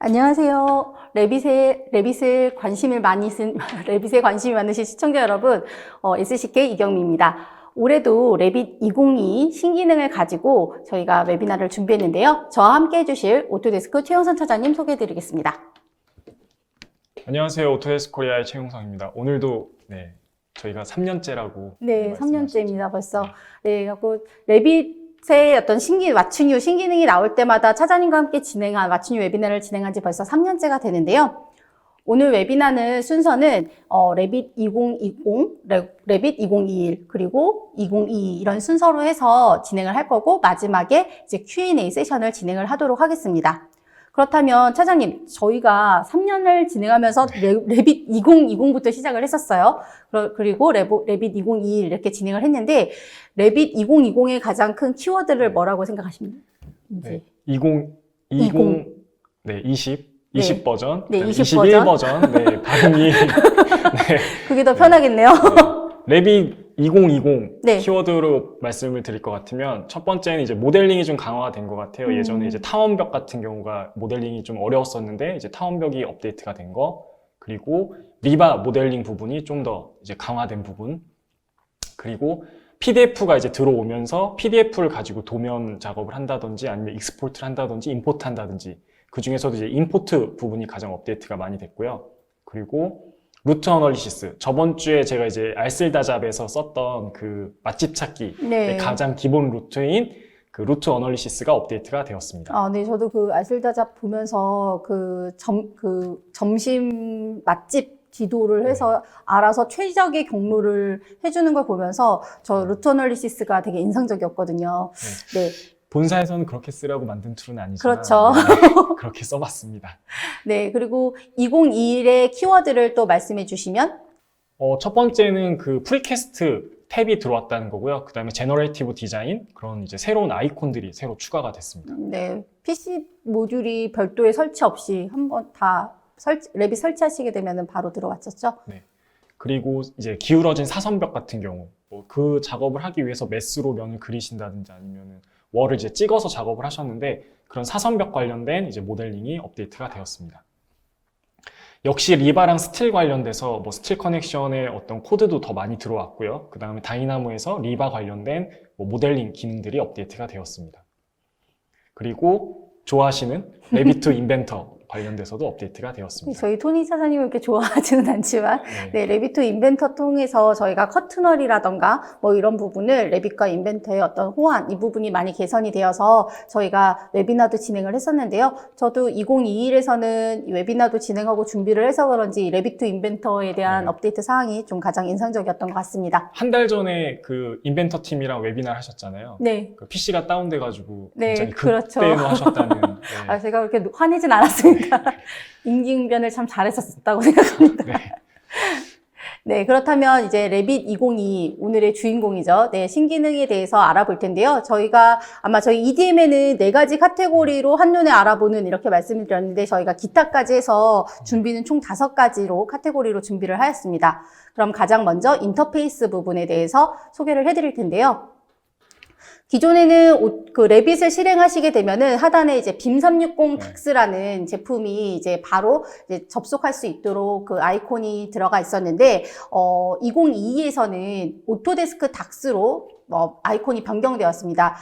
안녕하세요. 레빗에 관심이 많으신 시청자 여러분, SCK 이경미입니다. 올해도 레빗 2022 신기능을 가지고 저희가 웨비나를 준비했는데요. 저와 함께 해주실 오토데스크 최용선 차장님 소개해드리겠습니다. 안녕하세요. 오토데스크 코리아의 최용성입니다. 오늘도 저희가 3년째라고. 네, 3년째입니다, 벌써. 네, 그리고 레빗의 어떤 맞춤 신기능이 나올 때마다 차장님과 함께 맞춤 웨비나를 진행한 지 벌써 3년째가 되는데요. 오늘 웨비나는 순서는 레빗 2020, 레빗 2021, 그리고 2022 이런 순서로 해서 진행을 할 거고 마지막에 이제 Q&A 세션을 진행을 하도록 하겠습니다. 그렇다면 차장님, 저희가 3년을 진행하면서 레빗 2020부터 시작을 했었어요. 그리고 레빗 2021 이렇게 진행을 했는데 레빗 2020의 가장 큰 키워드를 뭐라고 생각하십니까? 네, 20 버전, 네, 21 버전, 발음이 그게 더 편하겠네요. 레빗 2020 네. 키워드로 말씀을 드릴 것 같으면 첫 번째는 이제 모델링이 좀 강화된 것 같아요. 예전에 이제 타원벽 같은 경우가 모델링이 좀 어려웠었는데 이제 타원벽이 업데이트가 된 거, 그리고 리바 모델링 부분이 좀 더 이제 강화된 부분, 그리고 PDF가 이제 들어오면서 PDF를 가지고 도면 작업을 한다든지 아니면 익스포트를 한다든지 임포트 한다든지 그 중에서도 이제 임포트 부분이 가장 업데이트가 많이 됐고요. 그리고 루트 어널리시스, 저번 주에 제가 이제 알쓸다잡에서 썼던 그 맛집 찾기 가장 기본 루트인 그 루트 어널리시스가 업데이트가 되었습니다. 네, 저도 그 알쓸다잡 보면서 점심 맛집 지도를 해서 알아서 최적의 경로를 해주는 걸 보면서 저 루트 어널리시스가 되게 인상적이었거든요. 네. 본사에서는 그렇게 쓰라고 만든 툴은 아니지만 그렇죠. 그렇게 써봤습니다. 네, 그리고 2021의 키워드를 또 말씀해 주시면 첫 번째는 그 프리캐스트 탭이 들어왔다는 거고요. 그 다음에 제너레이티브 디자인, 그런 이제 새로운 아이콘들이 새로 추가가 됐습니다. 네, PC 모듈이 별도의 설치 없이 한번 다 레빗 설치하시게 되면 바로 들어왔었죠. 네. 그리고 이제 기울어진 사선벽 같은 경우, 그 작업을 하기 위해서 메스로 면을 그리신다든지 아니면은 월을 이제 찍어서 작업을 하셨는데 그런 사선벽 관련된 이제 모델링이 업데이트가 되었습니다. 역시 리바랑 스틸 관련돼서 스틸 커넥션의 어떤 코드도 더 많이 들어왔고요. 그 다음에 다이나모에서 리바 관련된 모델링 기능들이 업데이트가 되었습니다. 그리고 좋아하시는 레빗2 인벤터 관련돼서도 업데이트가 되었습니다. 저희 토니 차장님은 그렇게 좋아하지는 않지만 레빗2 인벤터 통해서 저희가 커트널이라던가 이런 부분을 레빗과 인벤터의 어떤 호환, 이 부분이 많이 개선이 되어서 저희가 웨비나도 진행을 했었는데요. 저도 2021에서는 웨비나도 진행하고 준비를 해서 그런지 레빗2 인벤터에 대한 업데이트 사항이 좀 가장 인상적이었던 것 같습니다. 한 달 전에 그 인벤터 팀이랑 웨비나를 하셨잖아요. 네. 그 PC가 다운돼가지고 네, 굉장히 그렇죠. 급대노하셨다는. 제가 그렇게 화내진 않았습니다. 임기응변을 참 잘했었다고 생각합니다. 네, 그렇다면 이제 레빗 2022 오늘의 주인공이죠. 네, 신기능에 대해서 알아볼 텐데요. 저희가 아마 저희 EDM에는 4가지 카테고리로 한눈에 알아보는 이렇게 말씀을 드렸는데 저희가 기타까지 해서 준비는 총 5가지로 카테고리로 준비를 하였습니다. 그럼 가장 먼저 인터페이스 부분에 대해서 소개를 해드릴 텐데요. 기존에는 그 레빗을 실행하시게 되면은 하단에 이제 빔360 닥스라는 제품이 이제 바로 이제 접속할 수 있도록 그 아이콘이 들어가 있었는데, 2022에서는 오토데스크 닥스로 아이콘이 변경되었습니다.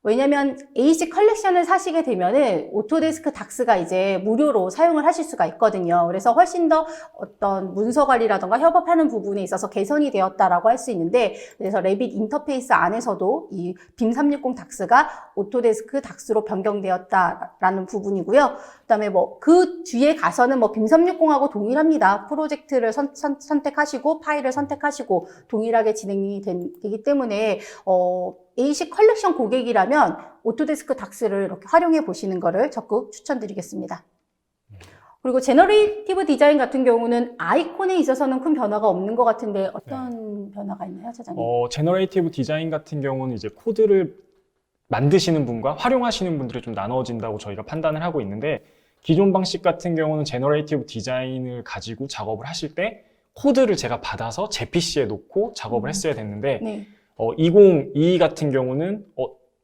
왜냐면 AC 컬렉션을 사시게 되면은 오토데스크 닥스가 이제 무료로 사용을 하실 수가 있거든요. 그래서 훨씬 더 어떤 문서 관리라던가 협업하는 부분에 있어서 개선이 되었다라고 할 수 있는데, 그래서 레빗 인터페이스 안에서도 이 빔360 닥스가 오토데스크 닥스로 변경되었다라는 부분이고요. 그다음에 그 뒤에 가서는 빔360하고 동일합니다. 프로젝트를 선택하시고 파일을 선택하시고 동일하게 진행이 되기 때문에 AC 컬렉션 고객이라면 오토데스크 닥스를 이렇게 활용해 보시는 것을 적극 추천드리겠습니다. 그리고 제너레이티브 디자인 같은 경우는 아이콘에 있어서는 큰 변화가 없는 것 같은데 어떤 변화가 있나요, 차장님? 제너레이티브 디자인 같은 경우는 이제 코드를 만드시는 분과 활용하시는 분들이 좀 나눠진다고 저희가 판단을 하고 있는데, 기존 방식 같은 경우는 제너레이티브 디자인을 가지고 작업을 하실 때 코드를 제가 받아서 제 PC에 놓고 작업을 했어야 됐는데 2022 같은 경우는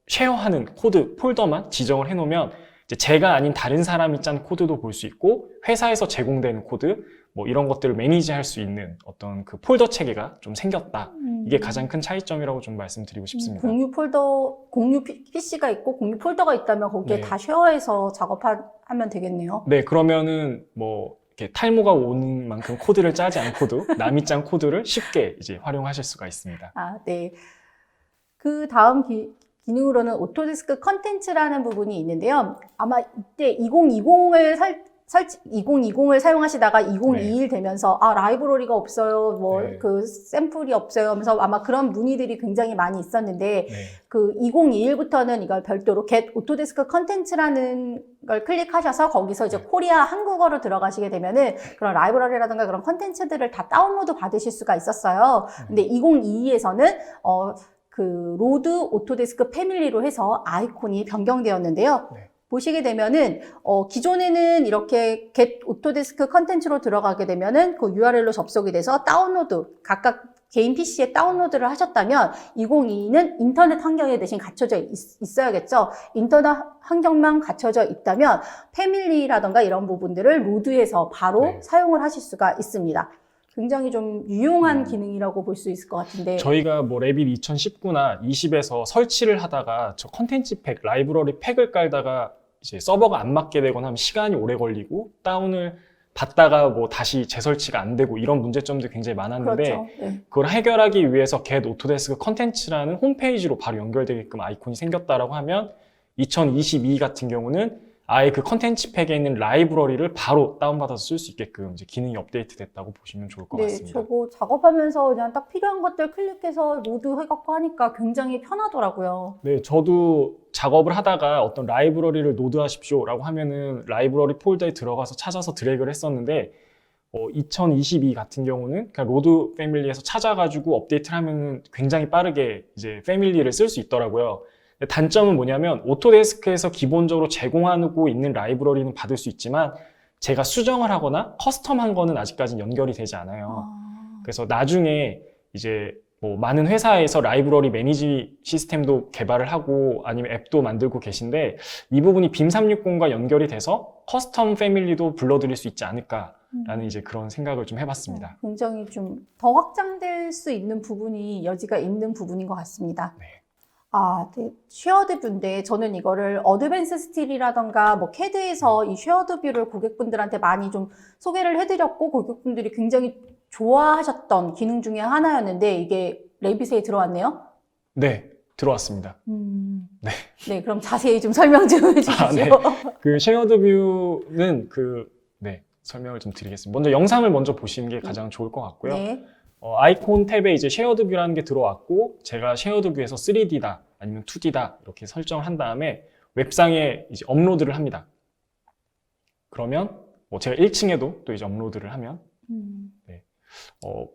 쉐어하는 코드 폴더만 지정을 해놓으면 이제 제가 아닌 다른 사람이 짠 코드도 볼 수 있고 회사에서 제공되는 코드 뭐 이런 것들을 매니지할 수 있는 어떤 그 폴더 체계가 좀 생겼다. 이게 가장 큰 차이점이라고 좀 말씀드리고 싶습니다. 공유 PC가 있고 공유 폴더가 있다면 거기에 네. 다 쉐어해서 작업하면 되겠네요. 네, 그러면은 뭐 이렇게 탈모가 오는 만큼 코드를 짜지 않고도 남이 짠 코드를 쉽게 이제 활용하실 수가 있습니다. 아, 네. 그 다음 기능으로는 오토데스크 컨텐츠라는 부분이 있는데요. 아마 이때 2020을 사용하시다가 2021 되면서 라이브러리가 없어요. 뭐 네. 그 샘플이 없어요 하면서 아마 그런 문의들이 굉장히 많이 있었는데 네. 그 2021부터는 이걸 별도로 Get Autodesk Content라는 걸 클릭하셔서 거기서 이제 코리아 한국어로 들어가시게 되면은 그런 라이브러리라든가 그런 컨텐츠들을 다 다운로드 받으실 수가 있었어요. 근데 2022에서는 그 로드 오토데스크 패밀리로 해서 아이콘이 변경되었는데요. 네. 보시게 되면은 기존에는 이렇게 get 오토데스크 컨텐츠로 들어가게 되면은 그 URL로 접속이 돼서 다운로드 각각 개인 PC에 다운로드를 하셨다면 2022는 인터넷 환경에 대신 갖춰져 있어야겠죠. 인터넷 환경만 갖춰져 있다면 패밀리라던가 이런 부분들을 로드해서 바로 네. 사용을 하실 수가 있습니다. 굉장히 좀 유용한 기능이라고 볼 수 있을 것 같은데 저희가 뭐 레빗 2019나 20에서 설치를 하다가 저 컨텐츠 팩, 라이브러리 팩을 깔다가 이제 서버가 안 맞게 되거나 하면 시간이 오래 걸리고 다운을 받다가 뭐 다시 재설치가 안 되고 이런 문제점도 굉장히 많았는데 그렇죠. 네. 그걸 해결하기 위해서 Get Autodesk Content라는 홈페이지로 바로 연결되게끔 아이콘이 생겼다라고 하면 2022 같은 경우는 아예 그 컨텐츠 팩에 있는 라이브러리를 바로 다운받아서 쓸 수 있게끔 이제 기능이 업데이트 됐다고 보시면 좋을 것 네, 같습니다. 저거 작업하면서 그냥 딱 필요한 것들 클릭해서 로드 해갖고 하니까 굉장히 편하더라고요. 네, 저도 작업을 하다가 어떤 라이브러리를 노드하십시오라고 하면은 라이브러리 폴더에 들어가서 찾아서 드래그를 했었는데 2022 같은 경우는 그냥 로드 패밀리에서 찾아가지고 업데이트를 하면은 굉장히 빠르게 이제 패밀리를 쓸 수 있더라고요. 단점은 뭐냐면 오토데스크에서 기본적으로 제공하고 있는 라이브러리는 받을 수 있지만 제가 수정을 하거나 커스텀한 거는 아직까지 연결이 되지 않아요. 그래서 나중에 이제 뭐 많은 회사에서 라이브러리 매니지 시스템도 개발을 하고 아니면 앱도 만들고 계신데 이 부분이 빔 360과 연결이 돼서 커스텀 패밀리도 불러드릴 수 있지 않을까라는 이제 그런 생각을 좀 해봤습니다. 굉장히 좀 더 확장될 수 있는 부분이 여지가 있는 부분인 것 같습니다. 네. 네. 쉐어드 뷰인데 저는 이거를 어드밴스 스틸이라던가 뭐 캐드에서 이 쉐어드 뷰를 고객분들한테 많이 좀 소개를 해드렸고 고객분들이 굉장히 좋아하셨던 기능 중에 하나였는데 이게 레빗에 들어왔네요. 네, 들어왔습니다. 네. 네, 그럼 자세히 좀 설명 좀 해주시죠. 네. 그 쉐어드 뷰는 설명을 좀 드리겠습니다. 먼저 영상을 먼저 보시는 게 가장 좋을 것 같고요. 네. 아이콘 탭에 이제 쉐어드 뷰라는 게 들어왔고 제가 쉐어드 뷰에서 3D다 아니면 2D다 이렇게 설정을 한 다음에 웹상에 이제 업로드를 합니다. 그러면 뭐 제가 1층에도 또 이제 업로드를 하면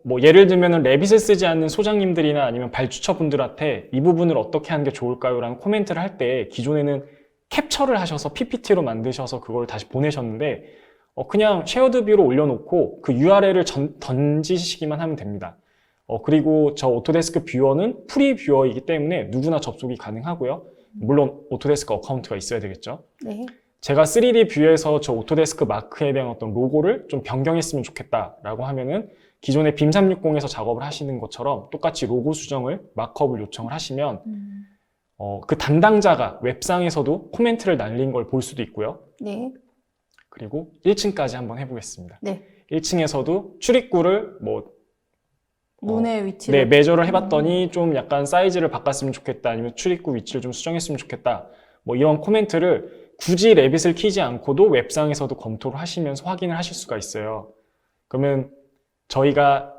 뭐 예를 들면은 레빗을 쓰지 않는 소장님들이나 아니면 발주처분들한테 이 부분을 어떻게 하는 게 좋을까요? 라는 코멘트를 할 때 기존에는 캡처를 하셔서 PPT로 만드셔서 그걸 다시 보내셨는데 그냥 쉐어드 뷰로 올려놓고 그 URL을 던지시기만 하면 됩니다. 그리고 저 오토데스크 뷰어는 프리 뷰어이기 때문에 누구나 접속이 가능하고요. 물론 오토데스크 어카운트가 있어야 되겠죠. 네. 제가 3D 뷰에서 저 오토데스크 마크에 대한 어떤 로고를 좀 변경했으면 좋겠다라고 하면은 기존의 빔 360에서 작업을 하시는 것처럼 똑같이 로고 수정을 마크업을 요청을 하시면 그 담당자가 웹상에서도 코멘트를 날린 걸 볼 수도 있고요. 네. 그리고 1층까지 한번 해보겠습니다. 네. 1층에서도 출입구를 문의 위치를 매저를 해봤더니 좀 약간 사이즈를 바꿨으면 좋겠다 아니면 출입구 위치를 좀 수정했으면 좋겠다 뭐 이런 코멘트를 굳이 레빗을 키지 않고도 웹상에서도 검토를 하시면서 확인을 하실 수가 있어요. 그러면 저희가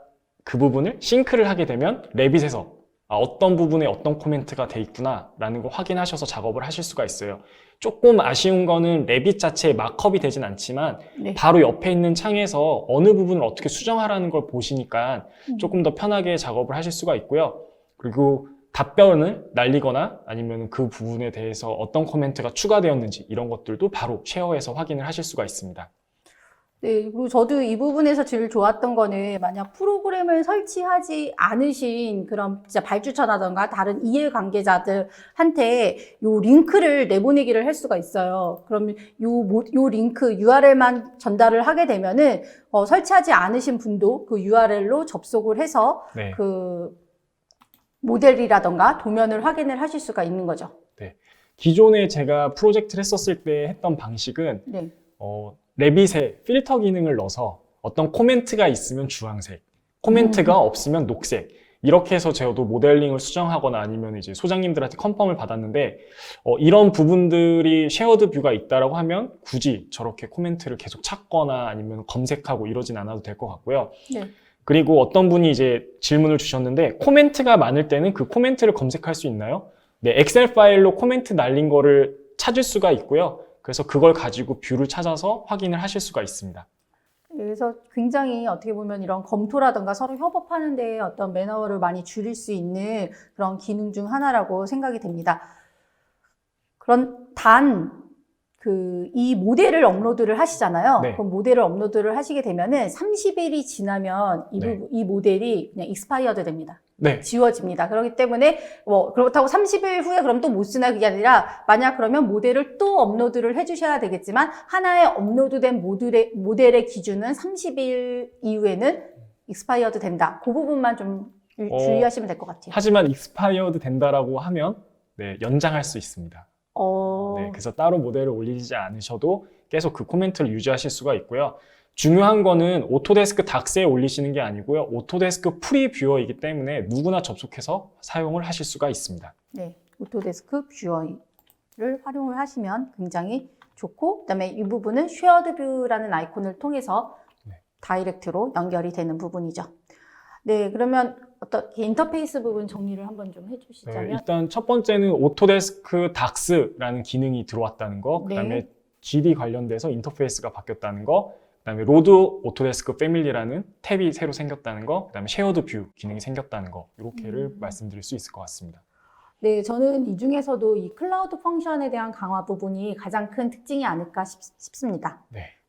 그 부분을 싱크를 하게 되면 레빗에서 어떤 부분에 어떤 코멘트가 돼 있구나 라는 걸 확인하셔서 작업을 하실 수가 있어요. 조금 아쉬운 거는 레빗 자체에 마크업이 되진 않지만 네. 바로 옆에 있는 창에서 어느 부분을 어떻게 수정하라는 걸 보시니까 조금 더 편하게 작업을 하실 수가 있고요. 그리고 답변을 날리거나 아니면 그 부분에 대해서 어떤 코멘트가 추가되었는지 이런 것들도 바로 쉐어에서 확인을 하실 수가 있습니다. 네, 그리고 저도 이 부분에서 제일 좋았던 거는 만약 프로그램을 설치하지 않으신 그런 진짜 발주처라던가 다른 이해관계자들한테 요 링크를 내보내기를 할 수가 있어요. 그러면 요 링크 URL만 전달을 하게 되면은 설치하지 않으신 분도 그 URL로 접속을 해서 네. 그 모델이라던가 도면을 확인을 하실 수가 있는 거죠. 기존에 제가 프로젝트를 했었을 때 했던 방식은 네. 레빗에 필터 기능을 넣어서 어떤 코멘트가 있으면 주황색, 코멘트가 없으면 녹색, 이렇게 해서 저도 모델링을 수정하거나 아니면 이제 소장님들한테 컨펌을 받았는데, 이런 부분들이 쉐어드 뷰가 있다라고 하면 굳이 저렇게 코멘트를 계속 찾거나 아니면 검색하고 이러진 않아도 될 것 같고요. 네. 그리고 어떤 분이 이제 질문을 주셨는데, 코멘트가 많을 때는 그 코멘트를 검색할 수 있나요? 네, 엑셀 파일로 코멘트 날린 거를 찾을 수가 있고요. 그래서 그걸 가지고 뷰를 찾아서 확인을 하실 수가 있습니다. 그래서 굉장히 어떻게 보면 이런 검토라던가 서로 협업하는 데 어떤 매너를 많이 줄일 수 있는 그런 기능 중 하나라고 생각이 됩니다. 이 모델을 업로드를 하시잖아요. 네. 그럼 모델을 업로드를 하시게 되면은 30일이 지나면 네. 이 모델이 그냥 익스파이어드 됩니다. 네. 지워집니다. 그렇기 때문에 그렇다고 30일 후에 그럼 또 못 쓰나 그게 아니라 만약 그러면 모델을 또 업로드를 해주셔야 되겠지만 하나의 업로드된 모델의 기준은 30일 이후에는 익스파이어드 된다. 그 부분만 좀 주의하시면 될 것 같아요. 하지만 익스파이어드 된다라고 하면 네, 연장할 수 있습니다. 네, 그래서 따로 모델을 올리지 않으셔도 계속 그 코멘트를 유지하실 수가 있고요. 중요한 거는 오토데스크 닥스에 올리시는 게 아니고요. 오토데스크 프리뷰어이기 때문에 누구나 접속해서 사용을 하실 수가 있습니다. 네, 오토데스크 뷰어를 활용을 하시면 굉장히 좋고, 그다음에 이 부분은 쉐어드 뷰라는 아이콘을 통해서 다이렉트로 연결이 되는 부분이죠. 네, 그러면 어떻게 인터페이스 부분 정리를 한번 좀 해주시자면. 네, 일단 첫 번째는 오토데스크 닥스라는 기능이 들어왔다는 거, 그다음에 GD 관련돼서 인터페이스가 바뀌었다는 거, 그다음에 로드 오토데스크 패밀리라는 탭이 새로 생겼다는 거, 그다음에 쉐어드 뷰 기능이 생겼다는 거, 이렇게를 말씀드릴 수 있을 것 같습니다. 네, 저는 이 중에서도 이 클라우드 펑션에 대한 강화 부분이 가장 큰 특징이 아닐까 싶습니다.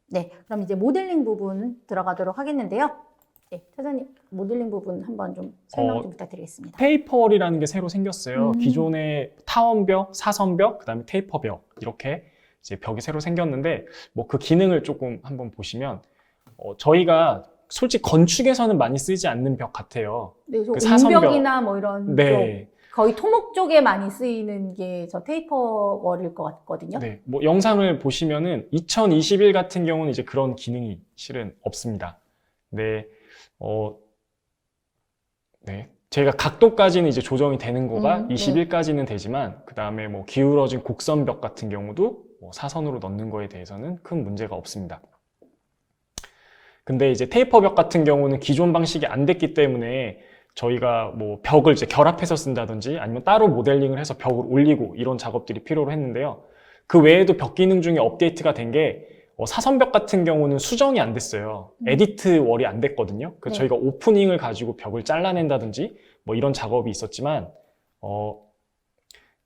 네, 그럼 이제 모델링 부분 들어가도록 하겠는데요. 네, 차장님 모델링 부분 한번 좀 설명 좀 부탁드리겠습니다. 테이퍼월이라는 게 새로 생겼어요. 기존의 타원벽, 사선벽, 그다음에 테이퍼벽 이렇게 이제 벽이 새로 생겼는데 뭐 그 기능을 조금 한번 보시면 저희가 솔직히 건축에서는 많이 쓰지 않는 벽 같아요. 네, 그 사선벽. 옹벽이나 뭐 이런 네. 쪽 거의 토목 쪽에 많이 쓰이는 게 저 테이퍼월일 것 같거든요. 네, 뭐 영상을 보시면은 2021 같은 경우는 이제 그런 기능이 실은 없습니다. 네, 네. 제가 각도까지는 이제 조정이 되는 거가 21까지는 되지만 그 다음에 뭐 기울어진 곡선벽 같은 경우도 뭐 사선으로 넣는 거에 대해서는 큰 문제가 없습니다. 근데 이제 테이퍼벽 같은 경우는 기존 방식이 안 됐기 때문에 저희가 뭐 벽을 이제 결합해서 쓴다든지 아니면 따로 모델링을 해서 벽을 올리고 이런 작업들이 필요로 했는데요. 그 외에도 벽 기능 중에 업데이트가 된 게 사선벽 같은 경우는 수정이 안 됐어요. 에디트 월이 안 됐거든요. 그래서 저희가 오프닝을 가지고 벽을 잘라낸다든지 뭐 이런 작업이 있었지만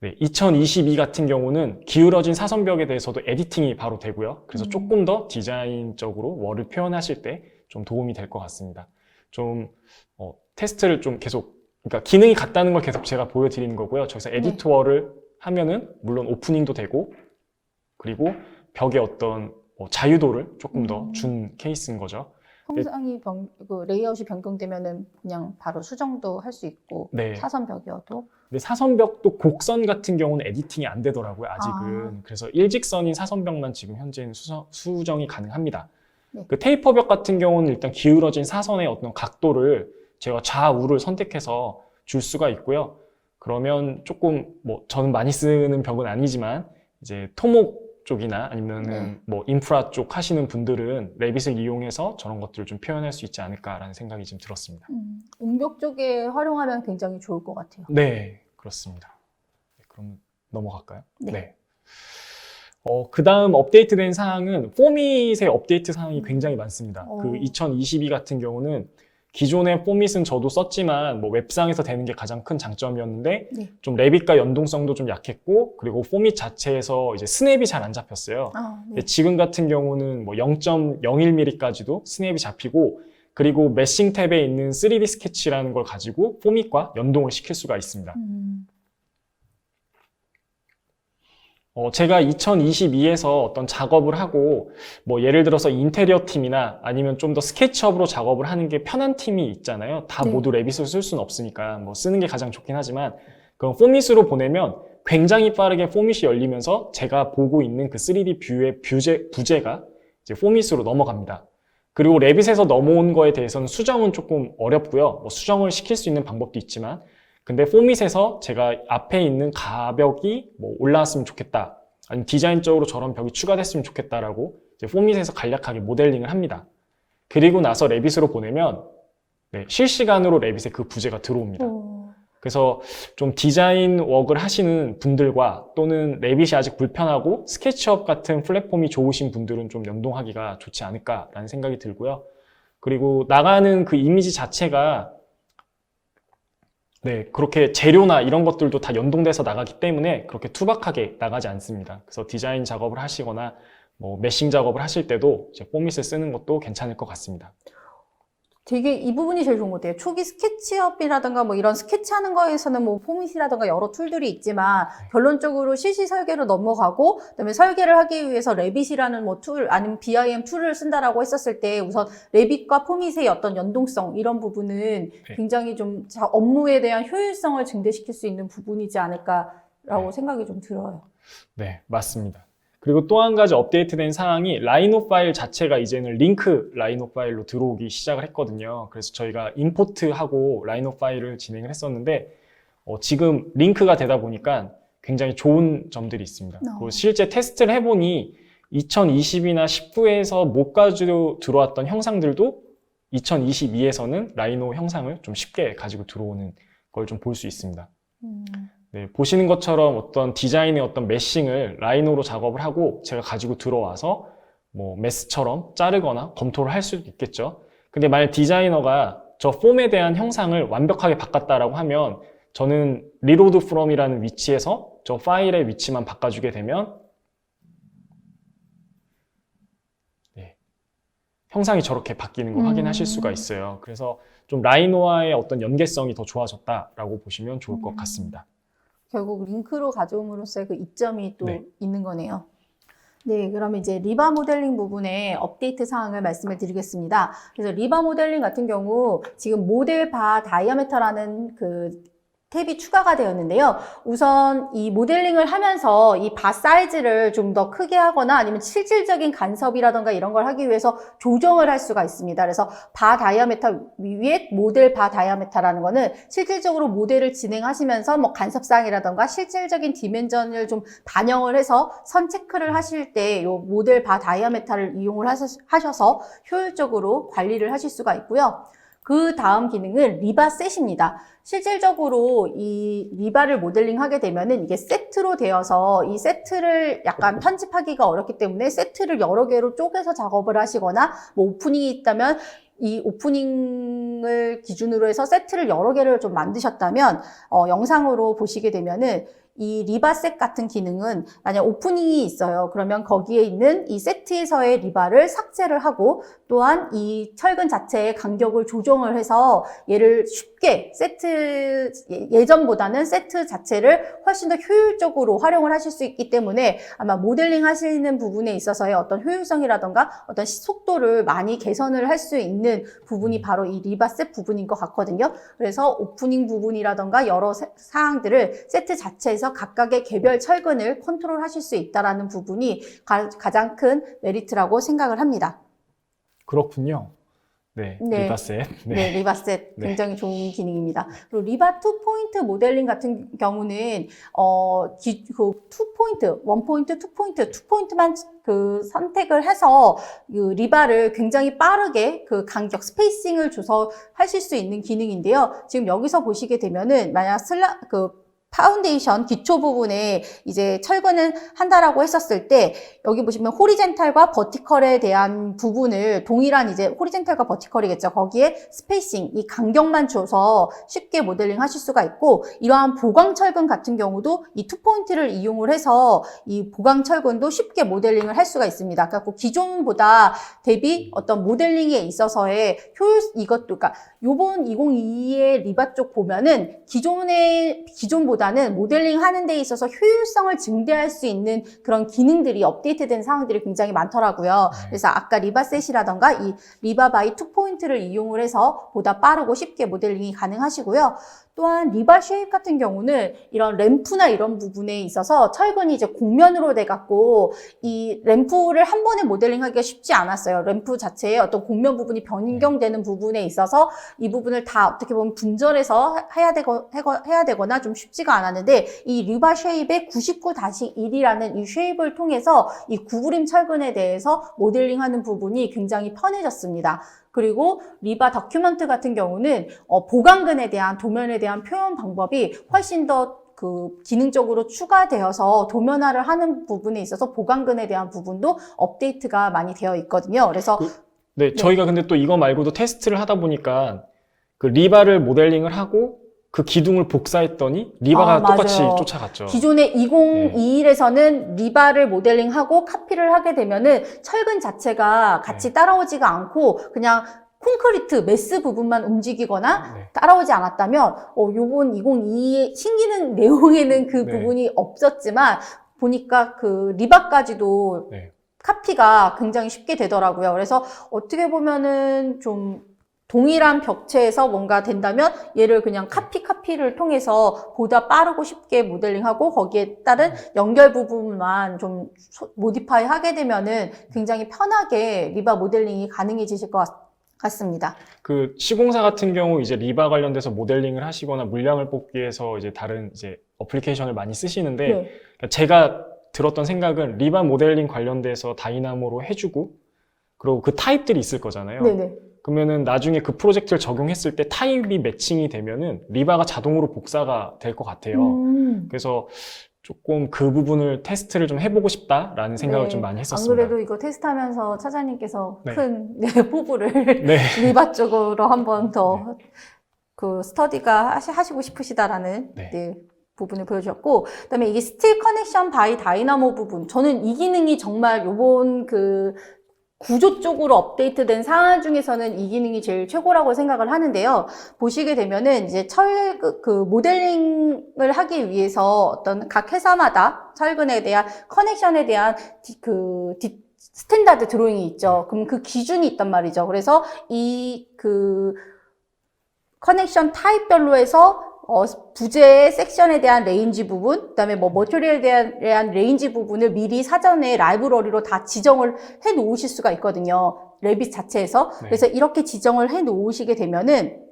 2022 같은 경우는 기울어진 사선벽에 대해서도 에디팅이 바로 되고요. 그래서 조금 더 디자인적으로 월을 표현하실 때 좀 도움이 될 것 같습니다. 좀 테스트를 좀 계속, 그러니까 기능이 같다는 걸 계속 제가 보여드리는 거고요. 저기서 에디트 월을 하면은 물론 오프닝도 되고 그리고 벽의 어떤 자유도를 조금 더 준 케이스인 거죠. 형상이 레이아웃이 변경되면은 그냥 바로 수정도 할 수 있고 사선벽이어도. 근데 사선벽도 곡선 같은 경우는 에디팅이 안 되더라고요, 아직은. 그래서 일직선인 사선벽만 지금 현재는 수정이 가능합니다. 그 테이퍼벽 같은 경우는 일단 기울어진 사선의 어떤 각도를 제가 좌우를 선택해서 줄 수가 있고요. 그러면 조금 뭐 저는 많이 쓰는 벽은 아니지만 이제 토목 쪽이나 아니면은 뭐 인프라 쪽 하시는 분들은 레빗을 이용해서 저런 것들을 좀 표현할 수 있지 않을까라는 생각이 좀 들었습니다. 옹벽 쪽에 활용하면 굉장히 좋을 것 같아요. 네, 그렇습니다. 그럼 넘어갈까요? 네. 그 다음 업데이트된 사항은 포밋의 업데이트 사항이 굉장히 많습니다. 그 2022 같은 경우는 기존의 포밋은 저도 썼지만 뭐 웹상에서 되는 게 가장 큰 장점이었는데 네. 좀 레빗과 연동성도 좀 약했고 그리고 포밋 자체에서 이제 스냅이 잘 안 잡혔어요. 아, 네. 근데 지금 같은 경우는 뭐 0.01mm까지도 스냅이 잡히고 그리고 메싱 탭에 있는 3D 스케치라는 걸 가지고 포밋과 연동을 시킬 수가 있습니다. 제가 2022에서 어떤 작업을 하고 뭐 예를 들어서 인테리어 팀이나 아니면 좀 더 스케치업으로 작업을 하는 게 편한 팀이 있잖아요. 다 네. 모두 레빗을 쓸 수는 없으니까 뭐 쓰는 게 가장 좋긴 하지만 그럼 포밋으로 보내면 굉장히 빠르게 포밋이 열리면서 제가 보고 있는 그 3D 뷰의 부재가 이제 포밋으로 넘어갑니다. 그리고 레빗에서 넘어온 거에 대해서는 수정은 조금 어렵고요. 뭐 수정을 시킬 수 있는 방법도 있지만 근데 포밋에서 제가 앞에 있는 가벽이 뭐 올라왔으면 좋겠다. 아니면 디자인적으로 저런 벽이 추가됐으면 좋겠다라고 이제 포밋에서 간략하게 모델링을 합니다. 그리고 나서 레빗으로 보내면 네, 실시간으로 레빗에 그 부재가 들어옵니다. 그래서 좀 디자인 워크를 하시는 분들과 또는 레빗이 아직 불편하고 스케치업 같은 플랫폼이 좋으신 분들은 좀 연동하기가 좋지 않을까라는 생각이 들고요. 그리고 나가는 그 이미지 자체가 네, 그렇게 재료나 이런 것들도 다 연동돼서 나가기 때문에 그렇게 투박하게 나가지 않습니다. 그래서 디자인 작업을 하시거나 뭐 메싱 작업을 하실 때도 이제 포밋을 쓰는 것도 괜찮을 것 같습니다. 되게 이 부분이 제일 좋은 것 같아요. 초기 스케치업이라든가 뭐 이런 스케치하는 거에서는 뭐 포밋이라든가 여러 툴들이 있지만 결론적으로 CC 설계로 넘어가고 그다음에 설계를 하기 위해서 레빗이라는 뭐 툴 아니면 BIM 툴을 쓴다라고 했었을 때 우선 레빗과 포밋의 어떤 연동성 이런 부분은 굉장히 좀 업무에 대한 효율성을 증대시킬 수 있는 부분이지 않을까라고 생각이 좀 들어요. 네, 맞습니다. 그리고 또 한 가지 업데이트된 사항이 라이노 파일 자체가 이제는 링크 라이노 파일로 들어오기 시작을 했거든요. 그래서 저희가 임포트하고 라이노 파일을 진행을 했었는데 지금 링크가 되다 보니까 굉장히 좋은 점들이 있습니다. 그리고 실제 테스트를 해보니 2020이나 19에서 못 가지고 들어왔던 형상들도 2022에서는 라이노 형상을 좀 쉽게 가지고 들어오는 걸 좀 볼 수 있습니다. 네, 보시는 것처럼 어떤 디자인의 어떤 메싱을 라이노로 작업을 하고 제가 가지고 들어와서 뭐 메스처럼 자르거나 검토를 할 수도 있겠죠. 근데 만약 디자이너가 저 폼에 대한 형상을 완벽하게 바꿨다라고 하면 저는 리로드 프롬이라는 위치에서 저 파일의 위치만 바꿔주게 되면 네, 형상이 저렇게 바뀌는 걸 확인하실 수가 있어요. 그래서 좀 라이노와의 어떤 연계성이 더 좋아졌다라고 보시면 좋을 것 같습니다. 결국 링크로 가져옴으로써의 그 이점이 또 네. 있는 거네요. 네, 그러면 이제 리바 모델링 부분의 업데이트 사항을 말씀을 드리겠습니다. 그래서 리바 모델링 같은 경우 지금 모델 바 다이아메터라는 그 탭이 추가가 되었는데요. 우선 이 모델링을 하면서 이 바 사이즈를 좀 더 크게 하거나 아니면 실질적인 간섭이라던가 이런 걸 하기 위해서 조정을 할 수가 있습니다. 그래서 바 다이아메터 위에 모델 바 다이아메터라는 거는 실질적으로 모델을 진행하시면서 뭐 간섭사항이라던가 실질적인 디멘전을 좀 반영을 해서 선 체크를 하실 때 이 모델 바 다이아메터를 이용을 하셔서 효율적으로 관리를 하실 수가 있고요. 그 다음 기능은 리바셋입니다. 실질적으로 이 리바를 모델링 하게 되면은 이게 세트로 되어서 이 세트를 약간 편집하기가 어렵기 때문에 세트를 여러 개로 쪼개서 작업을 하시거나 뭐 오프닝이 있다면 이 오프닝을 기준으로 해서 세트를 여러 개를 좀 만드셨다면 영상으로 보시게 되면은 이 리바셋 같은 기능은 만약 오프닝이 있어요. 그러면 거기에 있는 이 세트에서의 리바를 삭제를 하고 또한 이 철근 자체의 간격을 조정을 해서 얘를 쉽게 세트 예전보다는 세트 자체를 훨씬 더 효율적으로 활용을 하실 수 있기 때문에 아마 모델링 하시는 부분에 있어서의 어떤 효율성이라던가 어떤 속도를 많이 개선을 할 수 있는 부분이 바로 이 리바셋 부분인 것 같거든요. 그래서 오프닝 부분이라던가 여러 사항들을 세트 자체에서 각각의 개별 철근을 컨트롤 하실 수 있다는 부분이 가장 큰 메리트라고 생각을 합니다. 그렇군요. 네, 네. 리바셋. 네, 리바셋 네. 굉장히 좋은 기능입니다. 그리고 리바 2포인트 모델링 같은 경우는 그 2포인트, 1포인트, 2포인트, 2포인트만 그 선택을 해서 그 리바를 굉장히 빠르게 그 간격 스페이싱을 줘서 하실 수 있는 기능인데요. 지금 여기서 보시게 되면은 만약 파운데이션 기초 부분에 이제 철근을 한다라고 했었을 때 여기 보시면 호리젠탈과 버티컬에 대한 부분을 동일한 이제 호리젠탈과 버티컬이겠죠. 거기에 스페이싱, 이 간격만 줘서 쉽게 모델링 하실 수가 있고 이러한 보강 철근 같은 경우도 이 투포인트를 이용을 해서 이 보강 철근도 쉽게 모델링을 할 수가 있습니다. 그래서 기존보다 대비 어떤 모델링에 있어서의 이것도 그러니까 요번 2022의 리바 쪽 보면은 기존보다는 모델링 하는 데 있어서 효율성을 증대할 수 있는 그런 기능들이 업데이트된 사항들이 굉장히 많더라고요. 그래서 아까 리바셋이라던가 이 리바 바이 투포인트를 이용을 해서 보다 빠르고 쉽게 모델링이 가능하시고요. 또한 리바 쉐입 같은 경우는 이런 램프나 이런 부분에 있어서 철근이 이제 곡면으로 돼갖고 이 램프를 한 번에 모델링하기가 쉽지 않았어요. 램프 자체에 어떤 곡면 부분이 변경되는 부분에 있어서 이 부분을 다 어떻게 보면 분절해서 해야 되거나 좀 쉽지가 않았는데 이 리바 쉐입의 99-1이라는 이 쉐입을 통해서 이 구부림 철근에 대해서 모델링하는 부분이 굉장히 편해졌습니다. 그리고 리바 다큐먼트 같은 경우는 보강근에 대한 도면에 대한 표현 방법이 훨씬 더 기능적으로 추가되어서 도면화를 하는 부분에 있어서 보강근에 대한 부분도 업데이트가 많이 되어 있거든요. 그래서 네, 저희가 근데 또 이거 말고도 테스트를 하다 보니까 그 리바를 모델링을 하고 그 기둥을 복사했더니 리바가 똑같이 맞아요. 쫓아갔죠. 기존의 2021에서는 리바를 모델링하고 카피를 하게 되면은 철근 자체가 같이 따라오지가 않고 그냥 콘크리트 메스 부분만 움직이거나 따라오지 않았다면 요번 2022의 신기능 내용에는 그 부분이 없었지만 보니까 그 리바까지도 카피가 굉장히 쉽게 되더라고요. 그래서 어떻게 보면은 좀 동일한 벽체에서 뭔가 된다면 얘를 그냥 카피를 통해서 보다 빠르고 쉽게 모델링하고 거기에 따른 연결 부분만 좀 모디파이 하게 되면은 굉장히 편하게 리바 모델링이 가능해지실 것 같습니다. 그 시공사 같은 경우 이제 리바 관련돼서 모델링을 하시거나 물량을 뽑기 위해서 이제 다른 이제 어플리케이션을 많이 쓰시는데 제가 들었던 생각은 리바 모델링 관련돼서 다이나모로 해주고 그리고 그 타입들이 있을 거잖아요. 그러면은 나중에 그 프로젝트를 적용했을 때 타입이 매칭이 되면은 리바가 자동으로 복사가 될 것 같아요. 그래서 조금 그 부분을 테스트를 좀 해보고 싶다라는 생각을 좀 많이 했었습니다. 안 그래도 이거 테스트하면서 차장님께서 큰 포부를 리바 쪽으로 한번 더 그 스터디가 하시고 싶으시다라는 부분을 보여주셨고, 그다음에 이게 스틸 커넥션 바이 다이나모 부분, 저는 이 기능이 정말 요번 그 구조 쪽으로 업데이트된 사안 중에서는 이 기능이 제일 최고라고 생각을 하는데요. 보시게 되면은 이제 모델링을 하기 위해서 어떤 각 회사마다 철근에 대한 커넥션에 대한 스탠다드 드로잉이 있죠. 그럼 그 기준이 있단 말이죠. 그래서 커넥션 타입별로 해서 부재의 섹션에 대한 레인지 부분, 그다음에 머티리얼에 대한 레인지 부분을 미리 사전에 라이브러리로 다 지정을 해 놓으실 수가 있거든요. 레빗 자체에서. 그래서 이렇게 지정을 해 놓으시게 되면은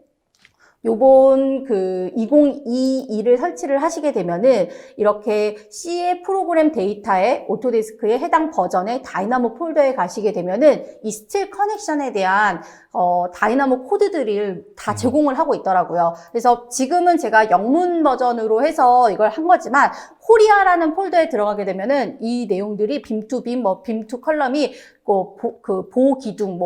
요번 2022를 설치를 하시게 되면은 이렇게 C의 프로그램 데이터에 오토데스크의 해당 버전의 다이나모 폴더에 가시게 되면은 이 스틸 커넥션에 대한 다이나모 코드들을 다 제공을 하고 있더라고요. 그래서 지금은 제가 영문 버전으로 해서 이걸 한 거지만 코리아라는 폴더에 들어가게 되면은 이 내용들이 빔 투 빔, 빔 투 컬럼이 보호 기둥,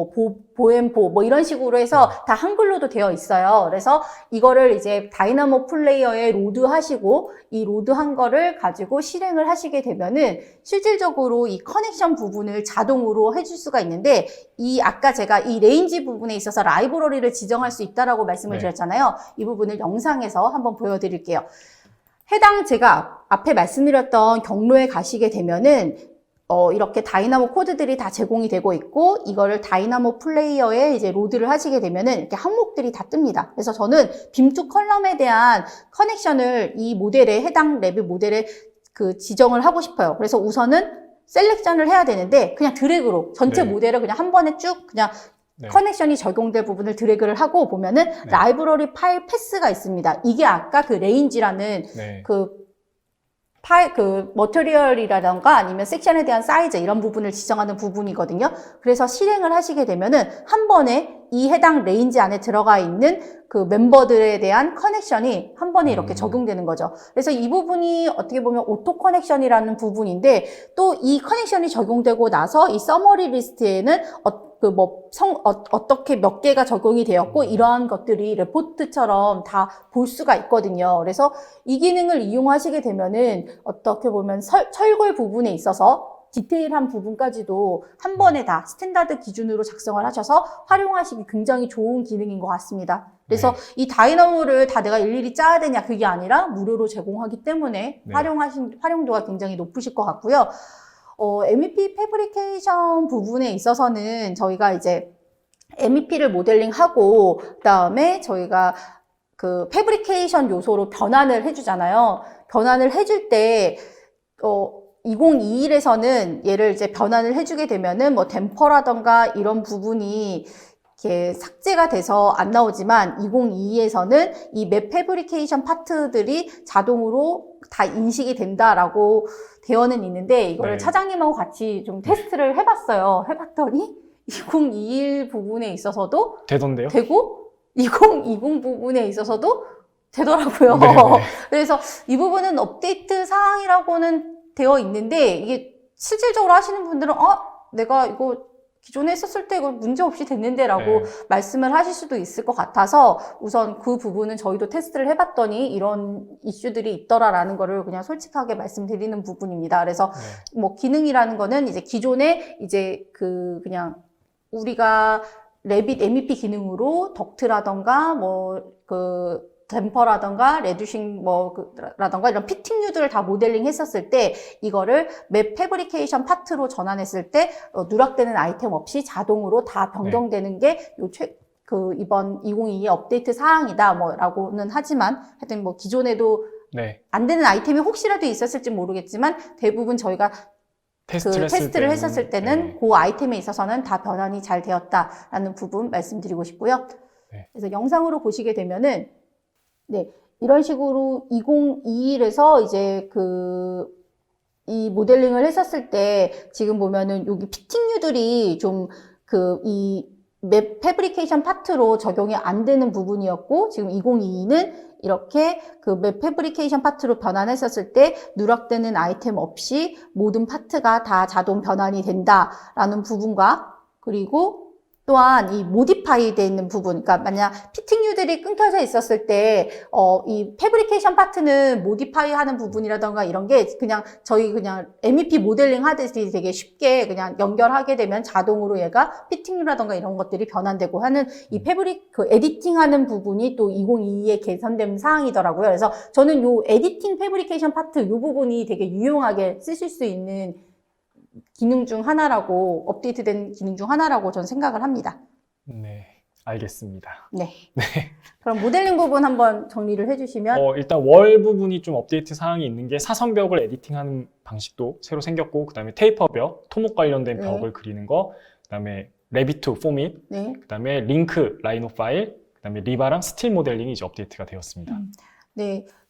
보엠보, 이런 식으로 해서 다 한글로도 되어 있어요. 그래서 이거를 이제 다이나모 플레이어에 로드하시고 이 로드한 거를 가지고 실행을 하시게 되면은 실질적으로 이 커넥션 부분을 자동으로 해줄 수가 있는데 아까 제가 이 레인지 부분에 있어서 라이브러리를 지정할 수 있다라고 말씀을 드렸잖아요. 이 부분을 영상에서 한번 보여드릴게요. 해당 제가 앞에 말씀드렸던 경로에 가시게 되면은 이렇게 다이나모 코드들이 다 제공이 되고 있고 이거를 다이나모 플레이어에 이제 로드를 하시게 되면은 이렇게 항목들이 다 뜹니다. 그래서 저는 빔2 컬럼에 대한 커넥션을 이 모델에 해당 랩 모델에 지정을 하고 싶어요. 그래서 우선은 셀렉션을 해야 되는데 그냥 드래그로 전체 모델을 그냥 한 번에 쭉 그냥 커넥션이 적용될 부분을 드래그를 하고 보면은 라이브러리 파일 패스가 있습니다. 이게 아까 그 레인지라는 머티리얼이라던가 아니면 섹션에 대한 사이즈 이런 부분을 지정하는 부분이거든요. 그래서 실행을 하시게 되면은 한 번에 이 해당 레인지 안에 들어가 있는 그 멤버들에 대한 커넥션이 한 번에 이렇게 적용되는 거죠. 그래서 이 부분이 어떻게 보면 오토 커넥션이라는 부분인데 또 이 커넥션이 적용되고 나서 이 서머리 리스트에는 어떻게 몇 개가 적용이 되었고 이러한 것들이 레포트처럼 다 볼 수가 있거든요. 그래서 이 기능을 이용하시게 되면은 어떻게 보면 철골 부분에 있어서 디테일한 부분까지도 한 번에 다 스탠다드 기준으로 작성을 하셔서 활용하시기 굉장히 좋은 기능인 것 같습니다. 그래서 이 다이너모를 다 내가 일일이 짜야 되냐 그게 아니라 무료로 제공하기 때문에 활용도가 굉장히 높으실 것 같고요. MEP 패브리케이션 부분에 있어서는 저희가 이제 MEP를 모델링하고 그다음에 저희가 그 패브리케이션 요소로 변환을 해주잖아요. 변환을 해줄 때 2021에서는 얘를 이제 변환을 해주게 되면은 뭐 댐퍼라던가 이런 부분이 이렇게 삭제가 돼서 안 나오지만 2022에서는 이 맵 패브리케이션 파트들이 자동으로 다 인식이 된다라고 되어는 있는데 이거를 차장님하고 같이 좀 테스트를 해봤어요. 해봤더니 2021 부분에 있어서도 되던데요? 되고 2020 부분에 있어서도 되더라고요. 그래서 이 부분은 업데이트 사항이라고는 되어 있는데 이게 실질적으로 하시는 분들은 내가 이거 기존에 했었을 때 이거 문제 없이 됐는데 라고 말씀을 하실 수도 있을 것 같아서 우선 그 부분은 저희도 테스트를 해봤더니 이런 이슈들이 있더라라는 거를 그냥 솔직하게 말씀드리는 부분입니다. 그래서 뭐 기능이라는 거는 이제 기존에 이제 그냥 우리가 레빗 MEP 기능으로 덕트라던가 댐퍼라던가 레듀싱 라던가 이런 피팅류들을 다 모델링 했었을 때 이거를 맵 패브리케이션 파트로 전환했을 때 누락되는 아이템 없이 자동으로 다 변경되는 게 이번 2022 업데이트 사항이다 라고는 하지만 하여튼 기존에도 안 되는 아이템이 혹시라도 있었을지 모르겠지만 대부분 저희가 테스트를 했었을 때는 그 아이템에 있어서는 다 변환이 잘 되었다라는 부분 말씀드리고 싶고요. 그래서 영상으로 보시게 되면은 이런 식으로 2021에서 이제 이 모델링을 했었을 때 지금 보면은 여기 피팅류들이 좀 이 맵 패브리케이션 파트로 적용이 안 되는 부분이었고 지금 2022는 이렇게 그 맵 패브리케이션 파트로 변환했었을 때 누락되는 아이템 없이 모든 파트가 다 자동 변환이 된다라는 부분과 그리고 또한 이 모디파이 되어 있는 부분, 그러니까 만약 피팅류들이 끊겨져 있었을 때, 이 패브리케이션 파트는 모디파이 하는 부분이라던가 이런 게 저희 MEP 모델링 하듯이 되게 쉽게 그냥 연결하게 되면 자동으로 얘가 피팅류라던가 이런 것들이 변환되고 하는 이 에디팅 하는 부분이 또 2022에 개선된 사항이더라고요. 그래서 저는 요 에디팅 패브리케이션 파트 요 부분이 되게 유용하게 쓰실 수 있는 기능 중 하나라고, 업데이트된 기능 중 하나라고 저는 생각을 합니다. 네, 알겠습니다. 그럼 모델링 부분 한번 정리를 해주시면. 일단 월 부분이 좀 업데이트 사항이 있는 게 사선벽을 에디팅하는 방식도 새로 생겼고, 그 다음에 테이퍼 벽, 토목 관련된 벽을 그리는 거, 그 다음에 레비투 포밋, 그 다음에 링크 라이노 파일, 그 다음에 리바랑 스틸 모델링이 이제 업데이트가 되었습니다.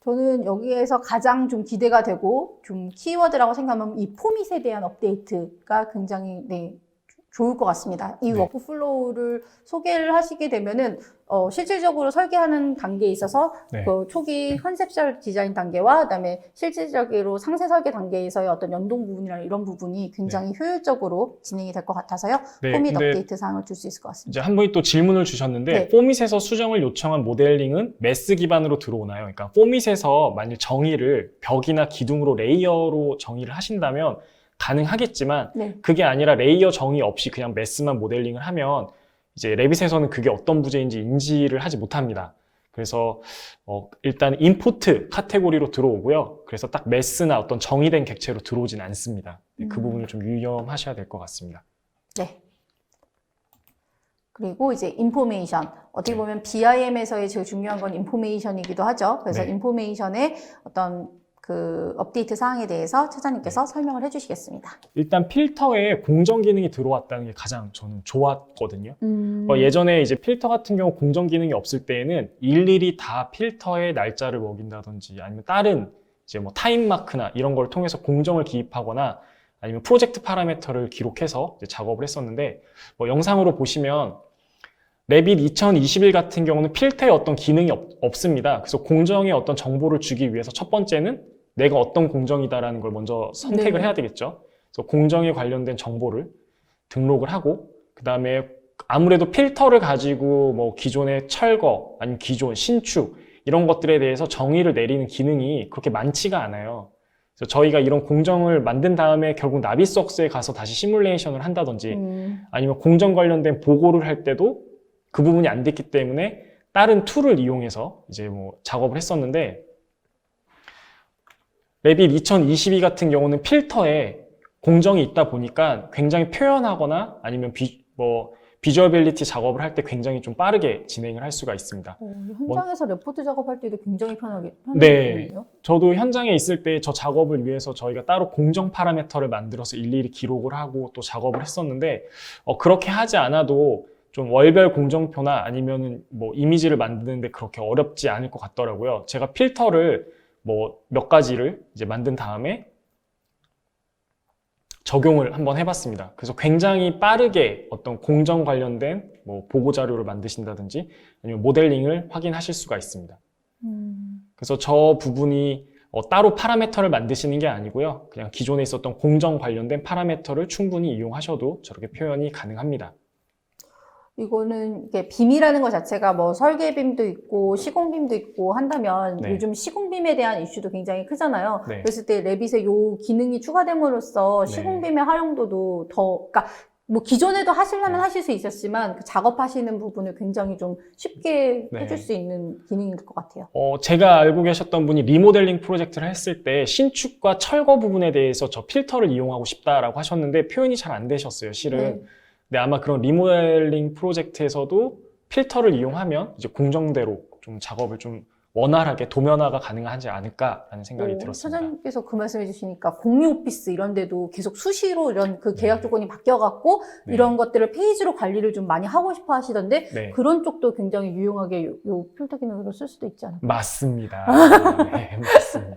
저는 여기에서 가장 좀 기대가 되고 좀 키워드라고 생각하면 이 포밋에 대한 업데이트가 굉장히 좋을 것 같습니다. 이 워크플로우를 소개를 하시게 되면은 실질적으로 설계하는 단계에 있어서 그 초기 컨셉셜 디자인 단계와 그다음에 실질적으로 상세 설계 단계에서의 어떤 연동 부분이나 이런 부분이 굉장히 효율적으로 진행이 될 것 같아서요. 포밋 업데이트 사항을 줄 수 있을 것 같습니다. 이제 한 분이 또 질문을 주셨는데 포밋에서 수정을 요청한 모델링은 매스 기반으로 들어오나요? 그러니까 포밋에서 만일 정의를 벽이나 기둥으로 레이어로 정의를 하신다면 가능하겠지만 그게 아니라 레이어 정의 없이 그냥 매스만 모델링을 하면 이제 레빗에서는 그게 어떤 부재인지 인지를 하지 못합니다. 그래서 일단 임포트 카테고리로 들어오고요. 그래서 딱 매스나 어떤 정의된 객체로 들어오진 않습니다. 그 부분을 좀 유념하셔야 될 것 같습니다. 그리고 이제 인포메이션. 어떻게 보면 BIM에서의 제일 중요한 건 인포메이션이기도 하죠. 그래서 인포메이션의 어떤 그 업데이트 사항에 대해서 차장님께서 설명을 해주시겠습니다. 일단 필터에 공정 기능이 들어왔다는 게 가장 저는 좋았거든요. 예전에 이제 필터 같은 경우 공정 기능이 없을 때에는 일일이 다 필터의 날짜를 먹인다든지 아니면 다른 이제 뭐 타임 마크나 이런 걸 통해서 공정을 기입하거나 아니면 프로젝트 파라미터를 기록해서 이제 작업을 했었는데 영상으로 보시면 레빗 2021 같은 경우는 필터에 어떤 기능이 없습니다. 그래서 공정에 어떤 정보를 주기 위해서 첫 번째는 내가 어떤 공정이다라는 걸 먼저 선택을 네. 해야 되겠죠. 그래서 공정에 관련된 정보를 등록을 하고, 그 다음에 아무래도 필터를 가지고 뭐 기존의 철거, 아니면 기존, 신축, 이런 것들에 대해서 정의를 내리는 기능이 그렇게 많지가 않아요. 그래서 저희가 이런 공정을 만든 다음에 결국 나비석스에 가서 다시 시뮬레이션을 한다든지, 아니면 공정 관련된 보고를 할 때도 그 부분이 안 됐기 때문에 다른 툴을 이용해서 이제 뭐 작업을 했었는데, 레빗 2022 같은 경우는 필터에 공정이 있다 보니까 굉장히 표현하거나 아니면 비주얼빌리티 작업을 할 때 굉장히 좀 빠르게 진행을 할 수가 있습니다. 현장에서 레포트 작업할 때도 굉장히 편하게 네. 편해요. 저도 현장에 있을 때 저 작업을 위해서 저희가 따로 공정 파라미터를 만들어서 일일이 기록을 하고 또 작업을 했었는데, 그렇게 하지 않아도 좀 월별 공정표나 아니면은 뭐 이미지를 만드는데 그렇게 어렵지 않을 것 같더라고요. 제가 필터를 뭐 몇 가지를 이제 만든 다음에 적용을 한번 해봤습니다. 그래서 굉장히 빠르게 어떤 공정 관련된 뭐 보고 자료를 만드신다든지 아니면 모델링을 확인하실 수가 있습니다. 그래서 저 부분이 따로 파라미터를 만드시는 게 아니고요. 그냥 기존에 있었던 공정 관련된 파라미터를 충분히 이용하셔도 저렇게 표현이 가능합니다. 이거는 이게 빔이라는 것 자체가 뭐 설계빔도 있고 시공빔도 있고 한다면 네. 요즘 시공빔에 대한 이슈도 굉장히 크잖아요. 네. 그랬을 때 레빗에 요 기능이 추가됨으로써 네. 시공빔의 활용도도 더, 그러니까 뭐 기존에도 하시려면 네. 하실 수 있었지만 그 작업하시는 부분을 굉장히 좀 쉽게 네. 해줄 수 있는 기능일 것 같아요. 제가 알고 계셨던 분이 리모델링 프로젝트를 했을 때 신축과 철거 부분에 대해서 저 필터를 이용하고 싶다라고 하셨는데 표현이 잘 안 되셨어요, 실은. 네. 근데 아마 그런 리모델링 프로젝트에서도 필터를 이용하면 이제 공정대로 좀 작업을 좀 원활하게 도면화가 가능하지 않을까라는 생각이 들었습니다. 사장님께서 그 말씀해 주시니까 공유 오피스 이런 데도 계속 수시로 이런 그 계약 네. 조건이 바뀌어갖고 네. 이런 것들을 페이지로 관리를 좀 많이 하고 싶어 하시던데 네. 그런 쪽도 굉장히 유용하게 요 필터 기능으로 쓸 수도 있지 않을까? 맞습니다. 네, 맞습니다.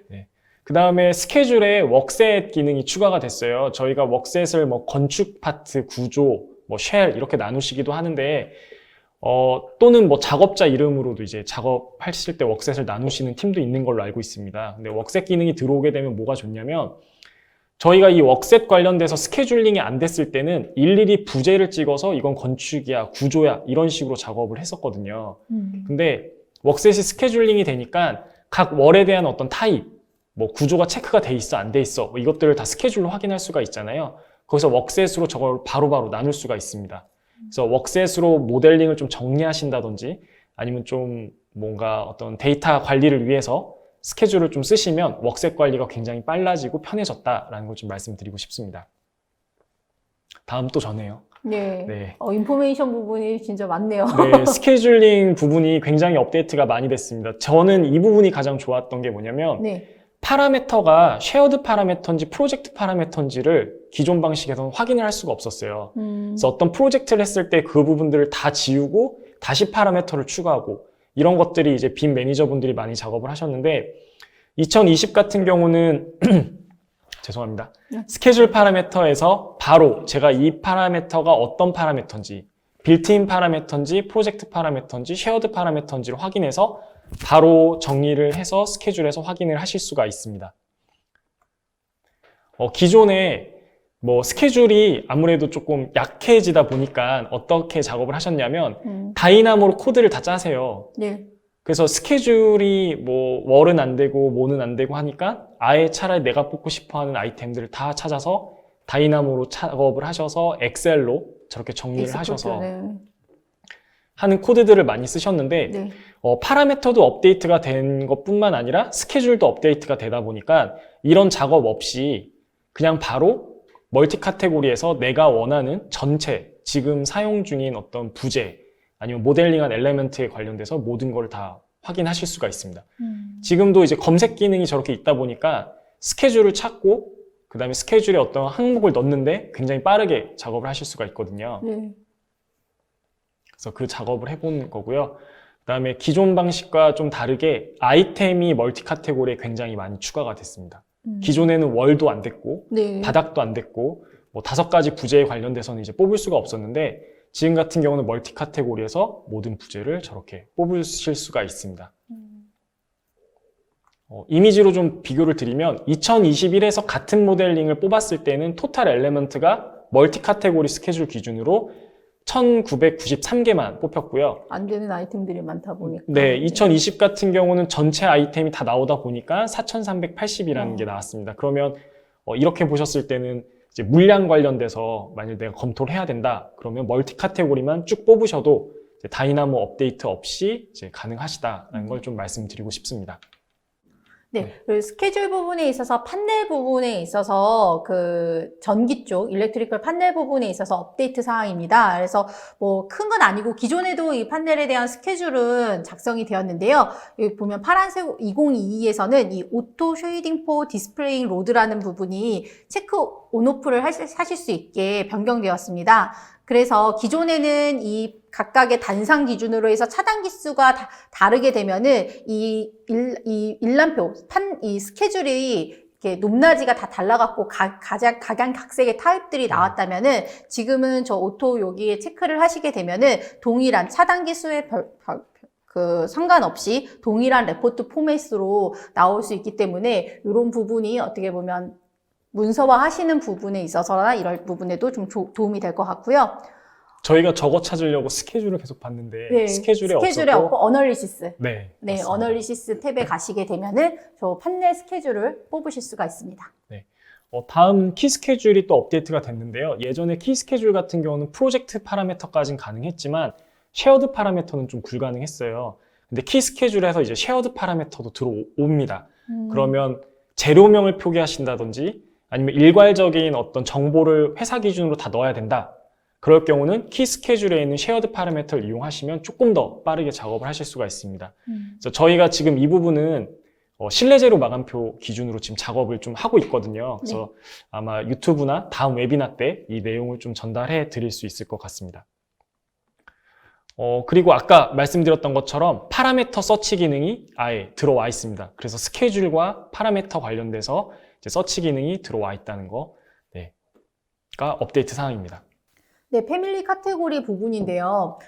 네. 그 다음에 스케줄에 웍셋 기능이 추가가 됐어요. 저희가 웍셋을 뭐 건축 파트, 구조, 뭐 쉘 이렇게 나누시기도 하는데, 또는 뭐 작업자 이름으로도 이제 작업하실 때 웍셋을 나누시는 팀도 있는 걸로 알고 있습니다. 근데 웍셋 기능이 들어오게 되면 뭐가 좋냐면, 저희가 이 웍셋 관련돼서 스케줄링이 안 됐을 때는 일일이 부제를 찍어서 이건 건축이야, 구조야 이런 식으로 작업을 했었거든요. 근데 웍셋이 스케줄링이 되니까 각 월에 대한 어떤 타입, 뭐 구조가 체크가 돼 있어 안 돼 있어 뭐 이것들을 다 스케줄로 확인할 수가 있잖아요. 거기서 웍셋으로 저걸 바로바로 나눌 수가 있습니다. 그래서 웍셋으로 모델링을 좀 정리하신다든지 아니면 좀 뭔가 어떤 데이터 관리를 위해서 스케줄을 좀 쓰시면 웍셋 관리가 굉장히 빨라지고 편해졌다라는 걸 좀 말씀드리고 싶습니다. 다음 또 저네요. 네. 네. 인포메이션 부분이 진짜 많네요. 네, 스케줄링 부분이 굉장히 업데이트가 많이 됐습니다. 저는 이 부분이 가장 좋았던 게 뭐냐면 네. 파라미터가 쉐어드 파라미터인지 프로젝트 파라미터인지를 기존 방식에서는 확인을 할 수가 없었어요. 그래서 어떤 프로젝트를 했을 때 그 부분들을 다 지우고 다시 파라미터를 추가하고 이런 것들이 이제 빔 매니저분들이 많이 작업을 하셨는데 2020 같은 경우는 죄송합니다. 스케줄 파라미터에서 바로 제가 이 파라미터가 어떤 파라미터인지 빌트인 파라미터인지 프로젝트 파라미터인지 쉐어드 파라미터인지를 확인해서 바로 정리를 해서 스케줄에서 확인을 하실 수가 있습니다. 기존에 뭐 스케줄이 아무래도 조금 약해지다 보니까 어떻게 작업을 하셨냐면 다이나모로 코드를 다 짜세요. 네. 그래서 스케줄이 뭐 월은 안 되고 뭐는 안 되고 하니까 아예 차라리 내가 뽑고 싶어 하는 아이템들을 다 찾아서 다이나모로 작업을 하셔서 엑셀로 저렇게 정리를 하셔서 하는 코드들을 많이 쓰셨는데 네. 파라미터도 업데이트가 된 것뿐만 아니라 스케줄도 업데이트가 되다 보니까 이런 작업 없이 그냥 바로 멀티 카테고리에서 내가 원하는 전체 지금 사용 중인 어떤 부재 아니면 모델링한 엘레멘트에 관련돼서 모든 걸 다 확인하실 수가 있습니다. 지금도 이제 검색 기능이 저렇게 있다 보니까 스케줄을 찾고 그 다음에 스케줄에 어떤 항목을 넣는데 굉장히 빠르게 작업을 하실 수가 있거든요. 네. 그래서 그 작업을 해본 거고요. 그 다음에 기존 방식과 좀 다르게 아이템이 멀티 카테고리에 굉장히 많이 추가가 됐습니다. 기존에는 월도 안 됐고 네. 바닥도 안 됐고 뭐 5가지 부재에 관련돼서는 이제 뽑을 수가 없었는데 지금 같은 경우는 멀티 카테고리에서 모든 부재를 저렇게 뽑으실 수가 있습니다. 이미지로 좀 비교를 드리면 2021에서 같은 모델링을 뽑았을 때는 토탈 엘레먼트가 멀티 카테고리 스케줄 기준으로 1993개만 뽑혔고요. 안 되는 아이템들이 많다 보니까. 네, 2020 같은 경우는 전체 아이템이 다 나오다 보니까 4380이라는 게 나왔습니다. 그러면 이렇게 보셨을 때는 이제 물량 관련돼서 만일 내가 검토를 해야 된다, 그러면 멀티 카테고리만 쭉 뽑으셔도 이제 다이나모 업데이트 없이 이제 가능하시다라는 걸 좀 말씀드리고 싶습니다. 네, 그리고 스케줄 부분에 있어서 판넬 부분에 있어서 그 전기 쪽 일렉트리컬 판넬 부분에 있어서 업데이트 사항입니다. 그래서 뭐 큰 건 아니고 기존에도 이 판넬에 대한 스케줄은 작성이 되었는데요. 여기 보면 파란색 2022에서는 이 오토 쉐이딩 포 디스플레잉 로드라는 부분이 체크 온오프를 하실 수 있게 변경되었습니다. 그래서 기존에는 이 각각의 단상 기준으로 해서 차단 기수가 다르게 되면은 이 일람표, 이 스케줄이 이렇게 높낮이가 다 달라갖고 각양각색의 타입들이 나왔다면은 지금은 저 오토 여기에 체크를 하시게 되면은 동일한 차단 기수의 상관없이 동일한 레포트 포맷으로 나올 수 있기 때문에 이런 부분이 어떻게 보면 문서화 하시는 부분에 있어서나 이럴 부분에도 좀 도움이 될 것 같고요. 저희가 저거 찾으려고 스케줄을 계속 봤는데 네, 스케줄에 없고 어널리시스. 네, 네, 맞습니다. 어널리시스 탭에 가시게 되면은 저 판넬 스케줄을 뽑으실 수가 있습니다. 다음 키 스케줄이 또 업데이트가 됐는데요. 예전에 키 스케줄 같은 경우는 프로젝트 파라미터까지는 가능했지만 쉐어드 파라미터는 좀 불가능했어요. 근데 키 스케줄에서 이제 쉐어드 파라미터도 들어옵니다. 그러면 재료명을 표기하신다든지 아니면 일괄적인 어떤 정보를 회사 기준으로 다 넣어야 된다. 그럴 경우는 키 스케줄에 있는 쉐어드 파라미터를 이용하시면 조금 더 빠르게 작업을 하실 수가 있습니다. 그래서 저희가 지금 이 부분은 실내재료 마감표 기준으로 지금 작업을 좀 하고 있거든요. 그래서 아마 유튜브나 다음 웨비나 때 이 내용을 좀 전달해 드릴 수 있을 것 같습니다. 그리고 아까 말씀드렸던 것처럼 파라미터 서치 기능이 아예 들어와 있습니다. 그래서 스케줄과 파라미터 관련돼서 이제 서치 기능이 들어와 있다는 거가 업데이트 사항입니다. 네, 패밀리 카테고리 부분인데요.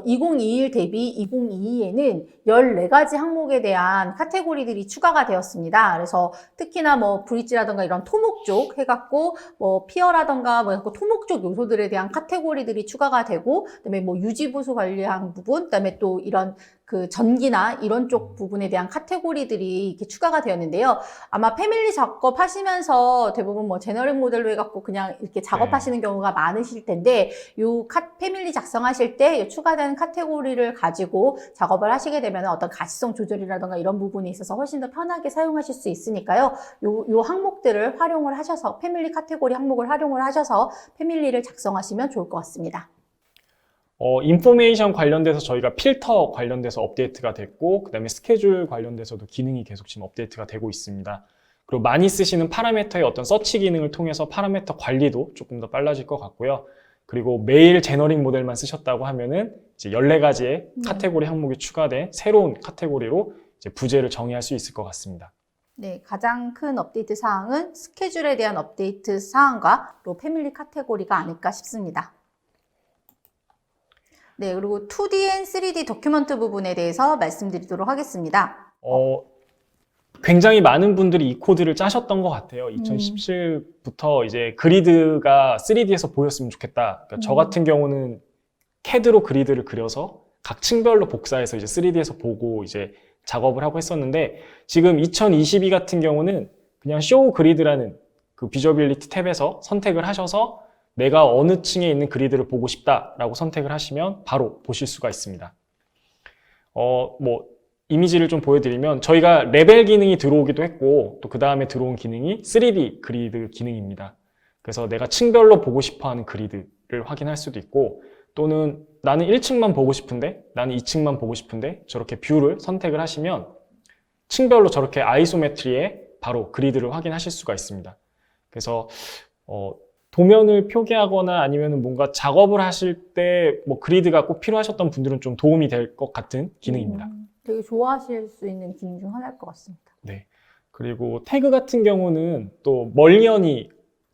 2021 대비 2022에는 14가지 항목에 대한 카테고리들이 추가가 되었습니다. 그래서 특히나 뭐 브릿지라던가 이런 토목 쪽 해갖고 뭐 피어라던가 뭐 토목 쪽 요소들에 대한 카테고리들이 추가가 되고, 그다음에 뭐 유지보수 관리한 부분, 그다음에 또 이런 그 전기나 이런 쪽 부분에 대한 카테고리들이 이렇게 추가가 되었는데요. 아마 패밀리 작업하시면서 대부분 뭐 제너릭 모델로 해갖고 그냥 이렇게 작업하시는 경우가 많으실 텐데, 요 패밀리 작성하실 때 추가되는 카테고리를 가지고 작업을 하시게 되면 어떤 가시성 조절이라던가 이런 부분에 있어서 훨씬 더 편하게 사용하실 수 있으니까요. 요 항목들을 활용을 하셔서 패밀리 카테고리 항목을 활용을 하셔서 패밀리를 작성하시면 좋을 것 같습니다. 인포메이션 관련돼서 저희가 필터 관련돼서 업데이트가 됐고, 그 다음에 스케줄 관련돼서도 기능이 계속 지금 업데이트가 되고 있습니다. 그리고 많이 쓰시는 파라미터의 어떤 서치 기능을 통해서 파라미터 관리도 조금 더 빨라질 것 같고요. 그리고 매일 제너릭 모델만 쓰셨다고 하면은 이제 14가지의 카테고리 항목이 추가된 새로운 카테고리로 이제 부재를 정의할 수 있을 것 같습니다. 네, 가장 큰 업데이트 사항은 스케줄에 대한 업데이트 사항과 또 패밀리 카테고리가 아닐까 싶습니다. 네, 그리고 2D and 3D 도큐먼트 부분에 대해서 말씀드리도록 하겠습니다. 굉장히 많은 분들이 이 코드를 짜셨던 것 같아요. 2017부터 이제 그리드가 3D에서 보였으면 좋겠다. 그러니까 저 같은 경우는 CAD로 그리드를 그려서 각 층별로 복사해서 이제 3D에서 보고 이제 작업을 하고 했었는데, 지금 2022 같은 경우는 그냥 쇼 그리드라는 그 비저빌리티 탭에서 선택을 하셔서 내가 어느 층에 있는 그리드를 보고 싶다라고 선택을 하시면 바로 보실 수가 있습니다. 이미지를 좀 보여드리면 저희가 레벨 기능이 들어오기도 했고, 또 그 다음에 들어온 기능이 3D 그리드 기능입니다. 그래서 내가 층별로 보고 싶어하는 그리드를 확인할 수도 있고, 또는 나는 1층만 보고 싶은데, 나는 2층만 보고 싶은데, 저렇게 뷰를 선택을 하시면 층별로 저렇게 아이소메트리에 바로 그리드를 확인하실 수가 있습니다. 그래서 도면을 표기하거나 아니면 뭔가 작업을 하실 때 뭐 그리드가 꼭 필요하셨던 분들은 좀 도움이 될 것 같은 기능입니다. 되게 좋아하실 수 있는 기능 중 하나일 것 같습니다. 네. 그리고 태그 같은 경우는 또 멀리언이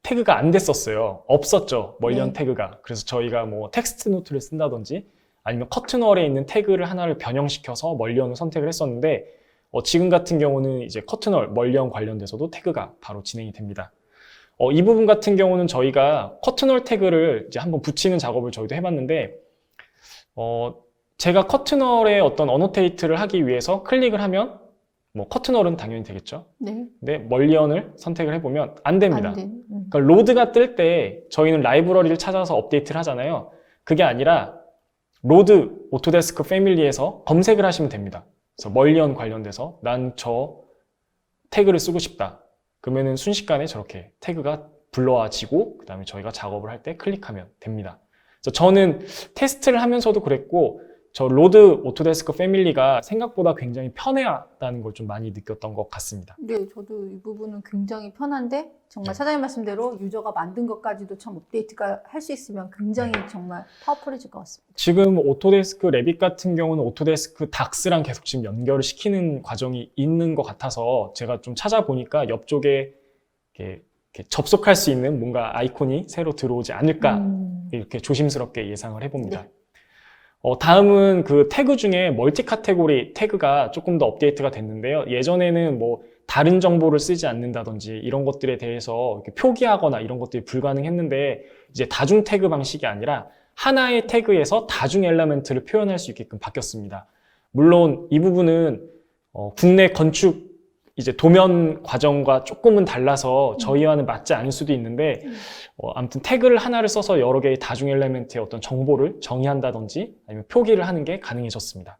태그가 안 됐었어요. 없었죠. 멀리언 네. 태그가. 그래서 저희가 뭐 텍스트 노트를 쓴다든지 아니면 커튼월에 있는 태그를 하나를 변형시켜서 멀리언을 선택을 했었는데 지금 같은 경우는 이제 커튼월, 멀리언 관련돼서도 태그가 바로 진행이 됩니다. 이 부분 같은 경우는 저희가 커튼월 태그를 이제 한번 붙이는 작업을 저희도 해봤는데 제가 커튼월에 어떤 어노테이트를 하기 위해서 클릭을 하면 뭐 커튼월은 당연히 되겠죠. 네. 근데 멀리언을 선택을 해보면 안 됩니다. 안 돼. 그러니까 로드가 뜰 때 저희는 라이브러리를 찾아서 업데이트를 하잖아요. 그게 아니라 로드 오토데스크 패밀리에서 검색을 하시면 됩니다. 그래서 멀리언 관련돼서 난 저 태그를 쓰고 싶다. 그러면은 순식간에 저렇게 태그가 불러와지고 그 다음에 저희가 작업을 할 때 클릭하면 됩니다. 그래서 저는 테스트를 하면서도 그랬고 저 로드 오토데스크 패밀리가 생각보다 굉장히 편해하다는 걸 좀 많이 느꼈던 것 같습니다. 네, 저도 이 부분은 굉장히 편한데 정말 사장님 말씀대로 유저가 만든 것까지도 참 업데이트가 할 수 있으면 굉장히 정말 파워풀해질 것 같습니다. 지금 오토데스크 레빗 같은 경우는 오토데스크 닥스랑 계속 지금 연결을 시키는 과정이 있는 것 같아서 제가 좀 찾아보니까 옆쪽에 이렇게 접속할 수 있는 뭔가 아이콘이 새로 들어오지 않을까 이렇게 조심스럽게 예상을 해봅니다. 네. 다음은 그 태그 중에 멀티 카테고리 태그가 조금 더 업데이트가 됐는데요. 예전에는 뭐 다른 정보를 쓰지 않는다든지 이런 것들에 대해서 이렇게 표기하거나 이런 것들이 불가능했는데 이제 다중 태그 방식이 아니라 하나의 태그에서 다중 엘리멘트를 표현할 수 있게끔 바뀌었습니다. 물론 이 부분은 국내 건축 이제 도면 과정과 조금은 달라서 저희와는 맞지 않을 수도 있는데 아무튼 태그를 하나를 써서 여러 개의 다중 엘리멘트의 어떤 정보를 정의한다든지 아니면 표기를 하는 게 가능해졌습니다.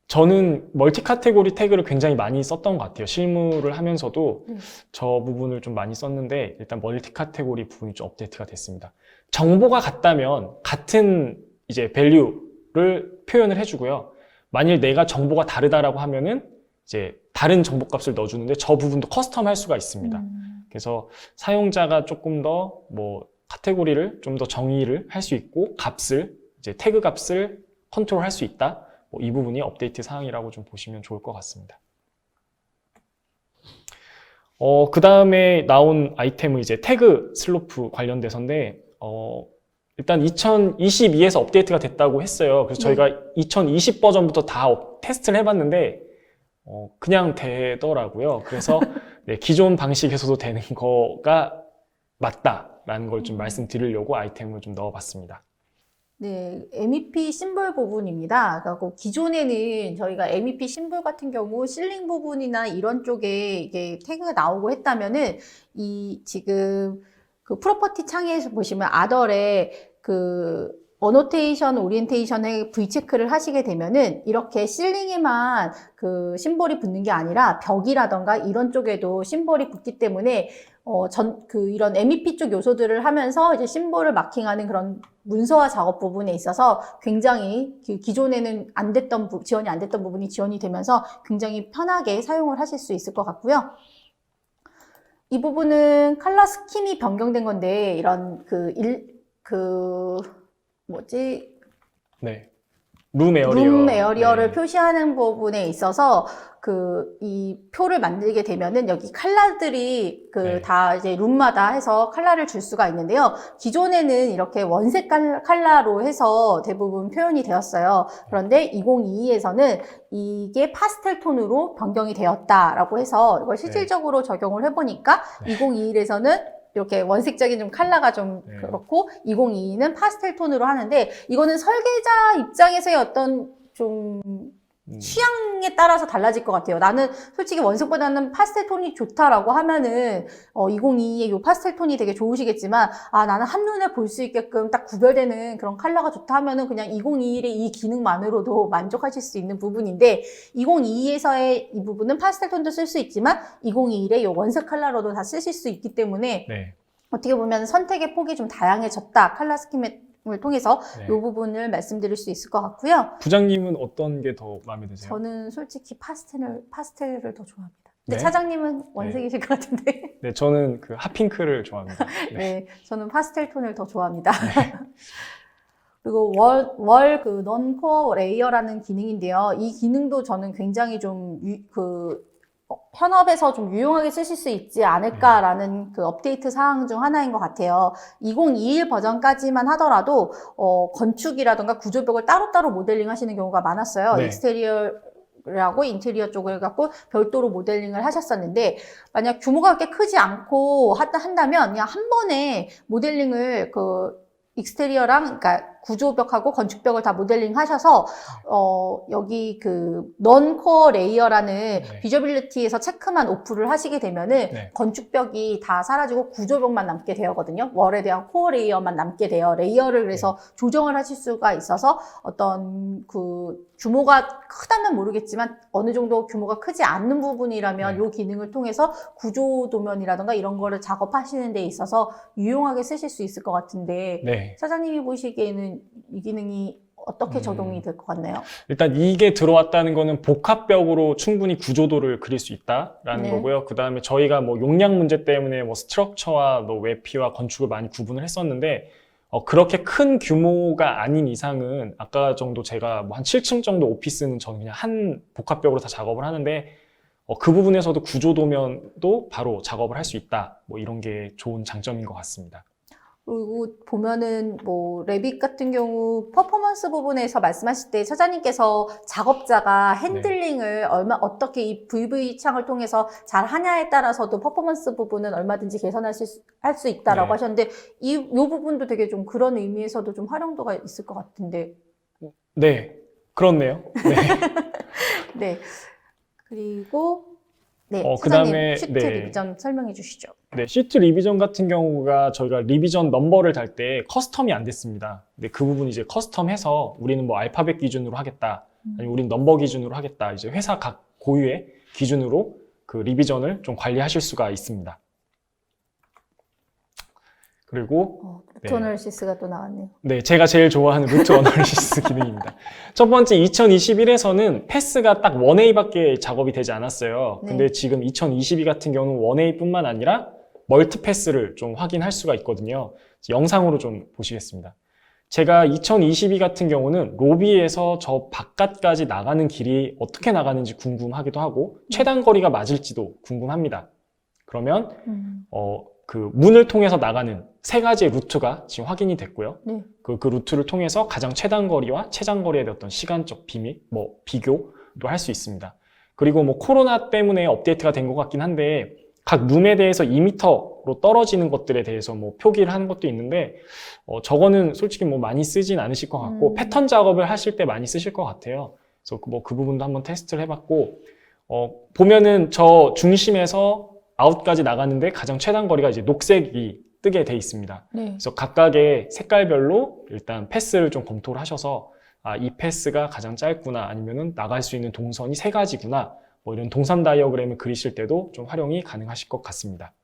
저는 멀티 카테고리 태그를 굉장히 많이 썼던 것 같아요. 실무를 하면서도 저 부분을 좀 많이 썼는데 일단 멀티 카테고리 부분이 좀 업데이트가 됐습니다. 정보가 같다면 같은 이제 밸류를 표현을 해주고요. 만일 내가 정보가 다르다라고 하면은 이제 다른 정보값을 넣어주는데 저 부분도 커스텀 할 수가 있습니다. 그래서 사용자가 조금 더 뭐 카테고리를 좀 더 정의를 할 수 있고 값을 이제 태그 값을 컨트롤 할 수 있다. 이 부분이 업데이트 사항이라고 좀 보시면 좋을 것 같습니다. 그 다음에 나온 아이템은 이제 태그 슬로프 관련돼서인데 일단 2022에서 업데이트가 됐다고 했어요. 그래서 저희가 2020 버전부터 다 테스트를 해봤는데 그냥 되더라고요. 그래서 네, 기존 방식에서도 되는 거가 맞다라는 걸 좀 말씀드리려고 아이템을 좀 넣어봤습니다. 네, MEP 심볼 부분입니다. 그리고 기존에는 저희가 MEP 심볼 같은 경우 실링 부분이나 이런 쪽에 이게 태그가 나오고 했다면은 이 지금 그 프로퍼티 창에서 보시면 아덜에 그 어노테이션, 오리엔테이션에 V체크를 하시게 되면은 이렇게 실링에만 그 심볼이 붙는 게 아니라 벽이라던가 이런 쪽에도 심볼이 붙기 때문에 이런 MEP 쪽 요소들을 하면서 이제 심볼을 마킹하는 그런 문서화 작업 부분에 있어서 굉장히 기존에는 지원이 안 됐던 부분이 지원이 되면서 굉장히 편하게 사용을 하실 수 있을 것 같고요. 이 부분은 컬러 스킴이 변경된 건데 이런 네. 룸 에어리어를 네. 표시하는 부분에 있어서 이 표를 만들게 되면은 여기 컬러들이 네. 다 이제 룸마다 해서 컬러를 줄 수가 있는데요. 기존에는 이렇게 원색 컬러로 해서 대부분 표현이 되었어요. 그런데 2022에서는 이게 파스텔 톤으로 변경이 되었다라고 해서 이걸 실질적으로 적용을 해보니까 2021에서는 이렇게 원색적인 좀 컬러가 좀 그렇고 2022는 파스텔 톤으로 하는데 이거는 설계자 입장에서의 어떤 좀 취향에 따라서 달라질 것 같아요. 나는 솔직히 원색보다는 파스텔 톤이 좋다라고 하면은 2022의 이 파스텔 톤이 되게 좋으시겠지만 나는 한눈에 볼 수 있게끔 딱 구별되는 그런 컬러가 좋다 하면은 그냥 2021의 이 기능만으로도 만족하실 수 있는 부분인데 2022에서의 이 부분은 파스텔 톤도 쓸 수 있지만 2021의 이 원색 컬러로도 다 쓰실 수 있기 때문에 네. 어떻게 보면 선택의 폭이 좀 다양해졌다. 컬러 스킴을 통해서 네. 이 부분을 말씀드릴 수 있을 것 같고요. 부장님은 어떤 게 더 마음에 드세요? 저는 솔직히 파스텔을 더 좋아합니다. 근데 네. 차장님은 원색이실 것 같은데. 네, 저는 그 핫핑크를 좋아합니다. 네. 네, 저는 파스텔 톤을 더 좋아합니다. 네. 그리고 non-core layer라는 기능인데요. 이 기능도 저는 굉장히 좀 현업에서 좀 유용하게 쓰실 수 있지 않을까라는 그 업데이트 사항 중 하나인 것 같아요. 2021 버전까지만 하더라도 건축이라던가 구조벽을 따로따로 모델링 하시는 경우가 많았어요. 네. 익스테리어라고 인테리어 쪽을 갖고 별도로 모델링을 하셨었는데, 만약 규모가 그렇게 크지 않고 한다면 그냥 한 번에 모델링을 익스테리어랑, 그러니까 구조벽하고 건축벽을 다 모델링 하셔서, 여기 non-core 레이어라는 네. 비저빌리티에서 체크만 오프를 하시게 되면은 네. 건축벽이 다 사라지고 구조벽만 남게 되거든요. 월에 대한 코어 레이어만 남게 돼요. 레이어를 그래서 조정을 하실 수가 있어서 어떤 규모가 크다면 모르겠지만 어느 정도 규모가 크지 않는 부분이라면 네. 이 기능을 통해서 구조 도면이라든가 이런 거를 작업하시는 데 있어서 유용하게 쓰실 수 있을 것 같은데, 네. 사장님이 보시기에는 이 기능이 어떻게 적용이 될 것 같나요? 일단 이게 들어왔다는 거는 복합벽으로 충분히 구조도를 그릴 수 있다라는 네. 거고요. 그 다음에 저희가 뭐 용량 문제 때문에 뭐 스트럭처와 뭐 외피와 건축을 많이 구분을 했었는데, 그렇게 큰 규모가 아닌 이상은 아까 정도 제가 뭐 한 7층 정도 오피스는 저는 그냥 한 복합벽으로 다 작업을 하는데, 그 부분에서도 구조도면도 바로 작업을 할 수 있다. 뭐 이런 게 좋은 장점인 것 같습니다. 그리고 보면은 뭐 레빗 같은 경우 퍼포먼스 부분에서 말씀하실 때 사장님께서 작업자가 핸들링을 어떻게 이 VV 창을 통해서 잘 하냐에 따라서도 퍼포먼스 부분은 얼마든지 개선할 수 있다라고 네. 하셨는데, 이 부분도 되게 좀 그런 의미에서도 좀 활용도가 있을 것 같은데. 네, 그렇네요. 네. 네. 그리고 네, 그 사장님 다음에, 슈트 네. 리비전 설명해 주시죠. 네, 시트 리비전 같은 경우가 저희가 리비전 넘버를 달 때 커스텀이 안 됐습니다. 근데 그 부분 이제 커스텀해서 우리는 뭐 알파벳 기준으로 하겠다, 아니면 우리는 넘버 기준으로 하겠다, 이제 회사 각 고유의 기준으로 그 리비전을 좀 관리하실 수가 있습니다. 그리고 루트 어널시스가 또 나왔네요. 네, 제가 제일 좋아하는 루트 어널리시스 기능입니다. 첫 번째 2021에서는 패스가 딱 1A밖에 작업이 되지 않았어요. 근데 네. 지금 2022 같은 경우는 1A뿐만 아니라 멀티 패스를 좀 확인할 수가 있거든요. 영상으로 좀 보시겠습니다. 제가 2022 같은 경우는 로비에서 저 바깥까지 나가는 길이 어떻게 나가는지 궁금하기도 하고 최단 거리가 맞을지도 궁금합니다. 그러면 그 문을 통해서 나가는 세 가지의 루트가 지금 확인이 됐고요. 네. 그 루트를 통해서 가장 최단 거리와 최장 거리에 대한 어떤 시간적 비교도 할 수 있습니다. 그리고 뭐 코로나 때문에 업데이트가 된 것 같긴 한데, 각 룸에 대해서 2m로 떨어지는 것들에 대해서 뭐 표기를 하는 것도 있는데, 저거는 솔직히 뭐 많이 쓰진 않으실 것 같고, 패턴 작업을 하실 때 많이 쓰실 것 같아요. 그래서 뭐 그 부분도 한번 테스트를 해봤고, 보면은 저 중심에서 아웃까지 나갔는데 가장 최단 거리가 이제 녹색이 뜨게 돼 있습니다. 네. 그래서 각각의 색깔별로 일단 패스를 좀 검토를 하셔서, 이 패스가 가장 짧구나, 아니면은 나갈 수 있는 동선이 세 가지구나, 뭐 이런 동선 다이어그램을 그리실 때도 좀 활용이 가능하실 것 같습니다.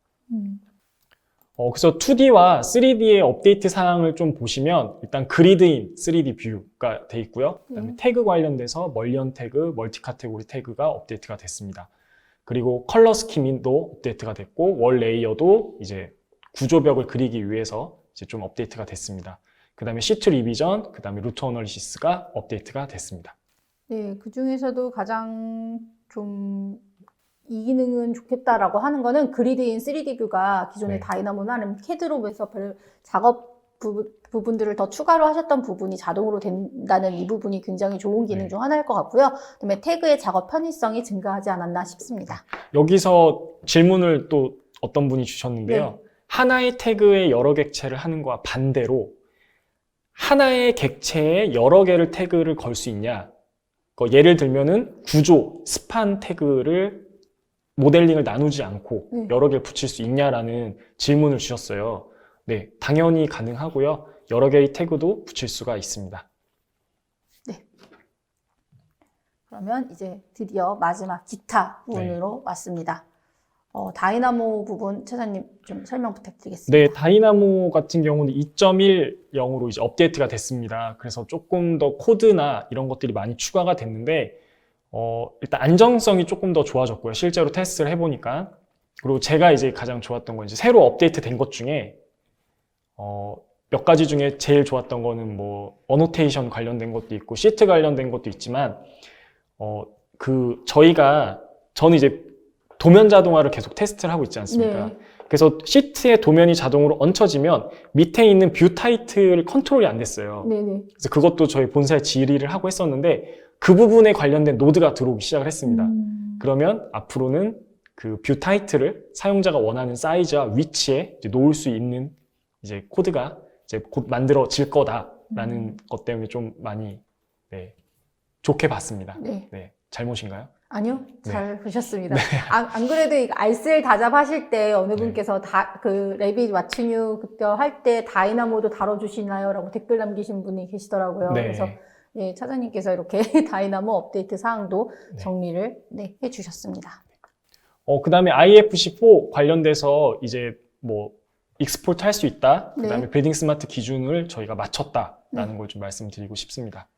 그래서 2D와 3D의 업데이트 사항을 좀 보시면, 일단 그리드인 3D 뷰가 돼 있고요. 그다음에 태그 관련돼서 멀리언 태그, 멀티 카테고리 태그가 업데이트가 됐습니다. 그리고 컬러 스키밍도 업데이트가 됐고, 월 레이어도 이제 구조벽을 그리기 위해서 이제 좀 업데이트가 됐습니다. 그 다음에 시트 리비전, 그 다음에 루트 어널리시스가 업데이트가 됐습니다. 네, 그 중에서도 가장 좀 이 기능은 좋겠다라고 하는 거는 그리드인 3D 뷰가 기존의 네. 다이나모나 아니면 캐드롭에서 작업 부분들을 더 추가로 하셨던 부분이 자동으로 된다는 이 부분이 굉장히 좋은 기능 네. 중 하나일 것 같고요. 그다음에 태그의 작업 편의성이 증가하지 않았나 싶습니다. 여기서 질문을 또 어떤 분이 주셨는데요. 네. 하나의 태그에 여러 객체를 하는 거와 반대로 하나의 객체에 여러 개를 태그를 걸 수 있냐? 예를 들면은 구조, 스판 태그를 모델링을 나누지 않고 여러 개를 붙일 수 있냐라는 질문을 주셨어요. 네, 당연히 가능하고요. 여러 개의 태그도 붙일 수가 있습니다. 네. 그러면 이제 드디어 마지막 기타 부분으로 왔습니다. 다이나모 부분 차장님 좀 설명 부탁드리겠습니다. 네, 다이나모 같은 경우는 2.10으로 이제 업데이트가 됐습니다. 그래서 조금 더 코드나 이런 것들이 많이 추가가 됐는데, 일단 안정성이 조금 더 좋아졌고요. 실제로 테스트를 해보니까. 그리고 제가 이제 가장 좋았던 건 이제 새로 업데이트 된 것 중에, 몇 가지 중에 제일 좋았던 거는 뭐, 어노테이션 관련된 것도 있고, 시트 관련된 것도 있지만, 저는 이제 도면 자동화를 계속 테스트를 하고 있지 않습니까? 네. 그래서 시트의 도면이 자동으로 얹혀지면 밑에 있는 뷰 타이틀 컨트롤이 안 됐어요. 네네. 그래서 그것도 저희 본사에 질의를 하고 했었는데 그 부분에 관련된 노드가 들어오기 시작을 했습니다. 그러면 앞으로는 그 뷰 타이틀을 사용자가 원하는 사이즈와 위치에 이제 놓을 수 있는 이제 코드가 이제 곧 만들어질 거다라는 것 때문에 좀 많이 네, 좋게 봤습니다. 네. 네, 잘못인가요? 아니요, 네. 잘 보셨습니다. 안 그래도 이 알쓸 다잡하실 때 어느 분께서 그 레빗 왓츠뉴 그때 할 때 다이나모도 다뤄주시나요? 라고 댓글 남기신 분이 계시더라고요. 네. 그래서 예, 차장님께서 이렇게 다이나모 업데이트 사항도 네. 정리를 네, 해주셨습니다. 그 다음에 IFC4 관련돼서 이제 뭐 익스포트 할 수 있다. 그 다음에 네. 빌딩 스마트 기준을 저희가 맞췄다라는 걸 좀 말씀드리고 싶습니다.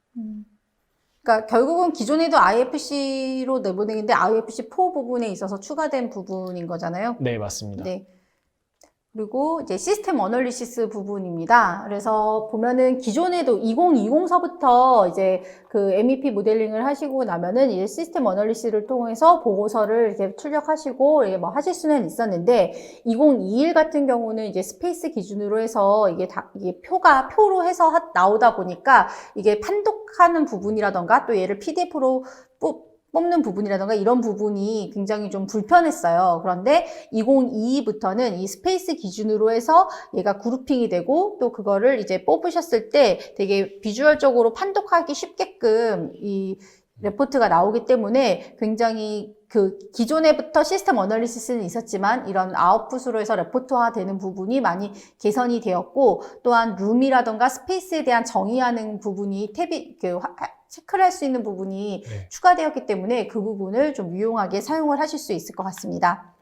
그러니까 결국은 기존에도 IFC로 내보내는데 IFC4 부분에 있어서 추가된 부분인 거잖아요. 네, 맞습니다. 네. 그리고 이제 시스템 어널리시스 부분입니다. 그래서 보면은 기존에도 2020서부터 이제 그 MEP 모델링을 하시고 나면은 이제 시스템 어널리시스를 통해서 보고서를 이제 출력하시고 이게 뭐 하실 수는 있었는데 2021 같은 경우는 이제 스페이스 기준으로 해서 이게 표로 해서 나오다 보니까 이게 판독하는 부분이라던가 또 얘를 PDF로 뽑는 부분이라던가 이런 부분이 굉장히 좀 불편했어요. 그런데 2022부터는 이 스페이스 기준으로 해서 얘가 그룹핑이 되고 또 그거를 이제 뽑으셨을 때 되게 비주얼적으로 판독하기 쉽게끔 이 레포트가 나오기 때문에 굉장히 그 기존에부터 시스템 어널리시스는 있었지만 이런 아웃풋으로 해서 레포트화 되는 부분이 많이 개선이 되었고 또한 룸이라던가 스페이스에 대한 정의하는 부분이 체크를 할 수 있는 부분이 네. 추가되었기 때문에 그 부분을 좀 유용하게 사용을 하실 수 있을 것 같습니다.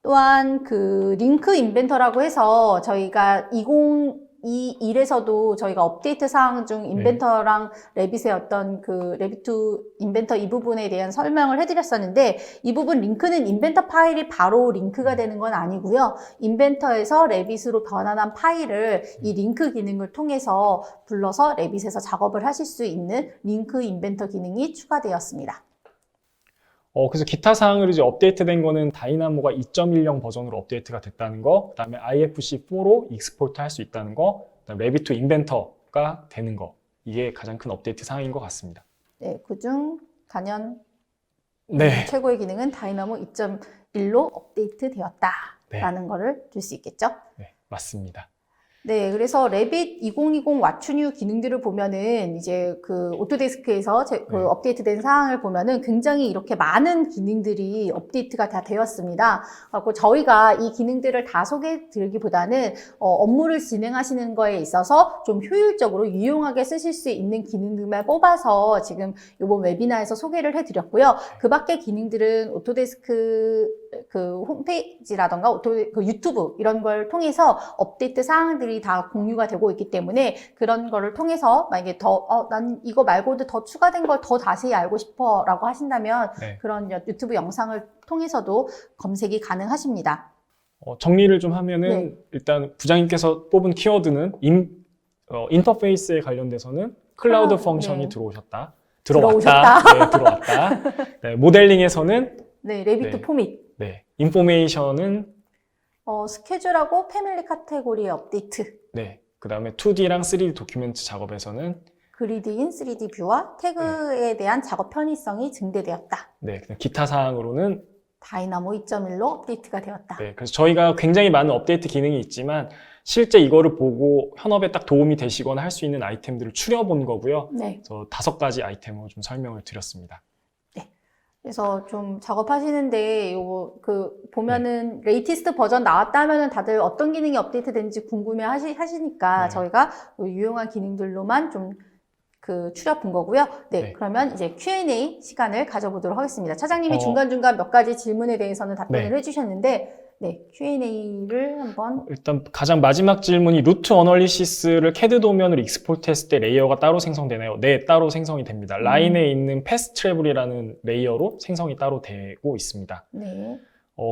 또한 그 링크 인벤터라고 해서 저희가 2021에서도 저희가 업데이트 사항 중 인벤터랑 레빗의 어떤 그 레빗2 인벤터 이 부분에 대한 설명을 해드렸었는데 이 부분 링크는 인벤터 파일이 바로 링크가 되는 건 아니고요. 인벤터에서 레빗으로 변환한 파일을 이 링크 기능을 통해서 불러서 레빗에서 작업을 하실 수 있는 링크 인벤터 기능이 추가되었습니다. 그래서 기타 사항으로 이제 업데이트된 거는 다이나모가 2.10 버전으로 업데이트가 됐다는 거, 그 다음에 IFC4로 익스포트 할 수 있다는 거, 그 다음에 레빗2 인벤터가 되는 거. 이게 가장 큰 업데이트 사항인 것 같습니다. 네, 그중 단연 네. 최고의 기능은 다이나모 2.1로 업데이트 되었다라는 거를 줄 수 있겠죠. 네, 맞습니다. 네, 그래서 레빗 2020 왓츠뉴 기능들을 보면은 이제 그 오토데스크에서 그 업데이트된 사항을 보면은 굉장히 이렇게 많은 기능들이 업데이트가 다 되었습니다. 그리고 저희가 이 기능들을 다 소개해 드리기보다는 업무를 진행하시는 거에 있어서 좀 효율적으로 유용하게 쓰실 수 있는 기능들만 뽑아서 지금 이번 웨비나에서 소개를 해 드렸고요. 그 밖의 기능들은 오토데스크 그 홈페이지라던가 그 유튜브 이런 걸 통해서 업데이트 사항들이 다 공유가 되고 있기 때문에 그런 거를 통해서 만약에 난 이거 말고도 더 추가된 걸 더 자세히 알고 싶어 라고 하신다면 네. 그런 유튜브 영상을 통해서도 검색이 가능하십니다. 정리를 좀 하면은 네. 일단 부장님께서 뽑은 키워드는 인터페이스에 관련돼서는 클라우드 펑션이 네. 들어왔다. 들어오셨다. 네, 들어왔다. 네, 모델링에서는 네, 레빗2 네. 포밋. 네, 인포메이션은 스케줄하고 패밀리 카테고리의 업데이트. 네, 그 다음에 2D랑 3D 도큐멘트 작업에서는 그리드인 3D 뷰와 태그에 대한 작업 편의성이 증대되었다. 네, 그냥 기타 사항으로는 다이나모 2.1로 업데이트가 되었다. 네, 그래서 저희가 굉장히 많은 업데이트 기능이 있지만 실제 이거를 보고 현업에 딱 도움이 되시거나 할 수 있는 아이템들을 추려본 거고요. 네. 그래서 5가지 아이템으로 좀 설명을 드렸습니다. 그래서 좀 작업하시는데 요거 보면은 레이티스트 버전 나왔다 하면은 다들 어떤 기능이 업데이트 되는지 궁금해 하시니까 네. 저희가 유용한 기능들로만 좀 추려 본 거고요. 네, 네. 그러면 이제 Q&A 시간을 가져보도록 하겠습니다. 차장님이 어. 중간중간 몇 가지 질문에 대해서는 답변을 네. 해주셨는데 네, Q&A를 한번 일단 가장 마지막 질문이 루트 어널리시스를 CAD 도면으로 익스포트 했을 때 레이어가 따로 생성되나요? 네, 따로 생성이 됩니다. 라인에 있는 패스 트래블이라는 레이어로 생성이 따로 되고 있습니다. 네.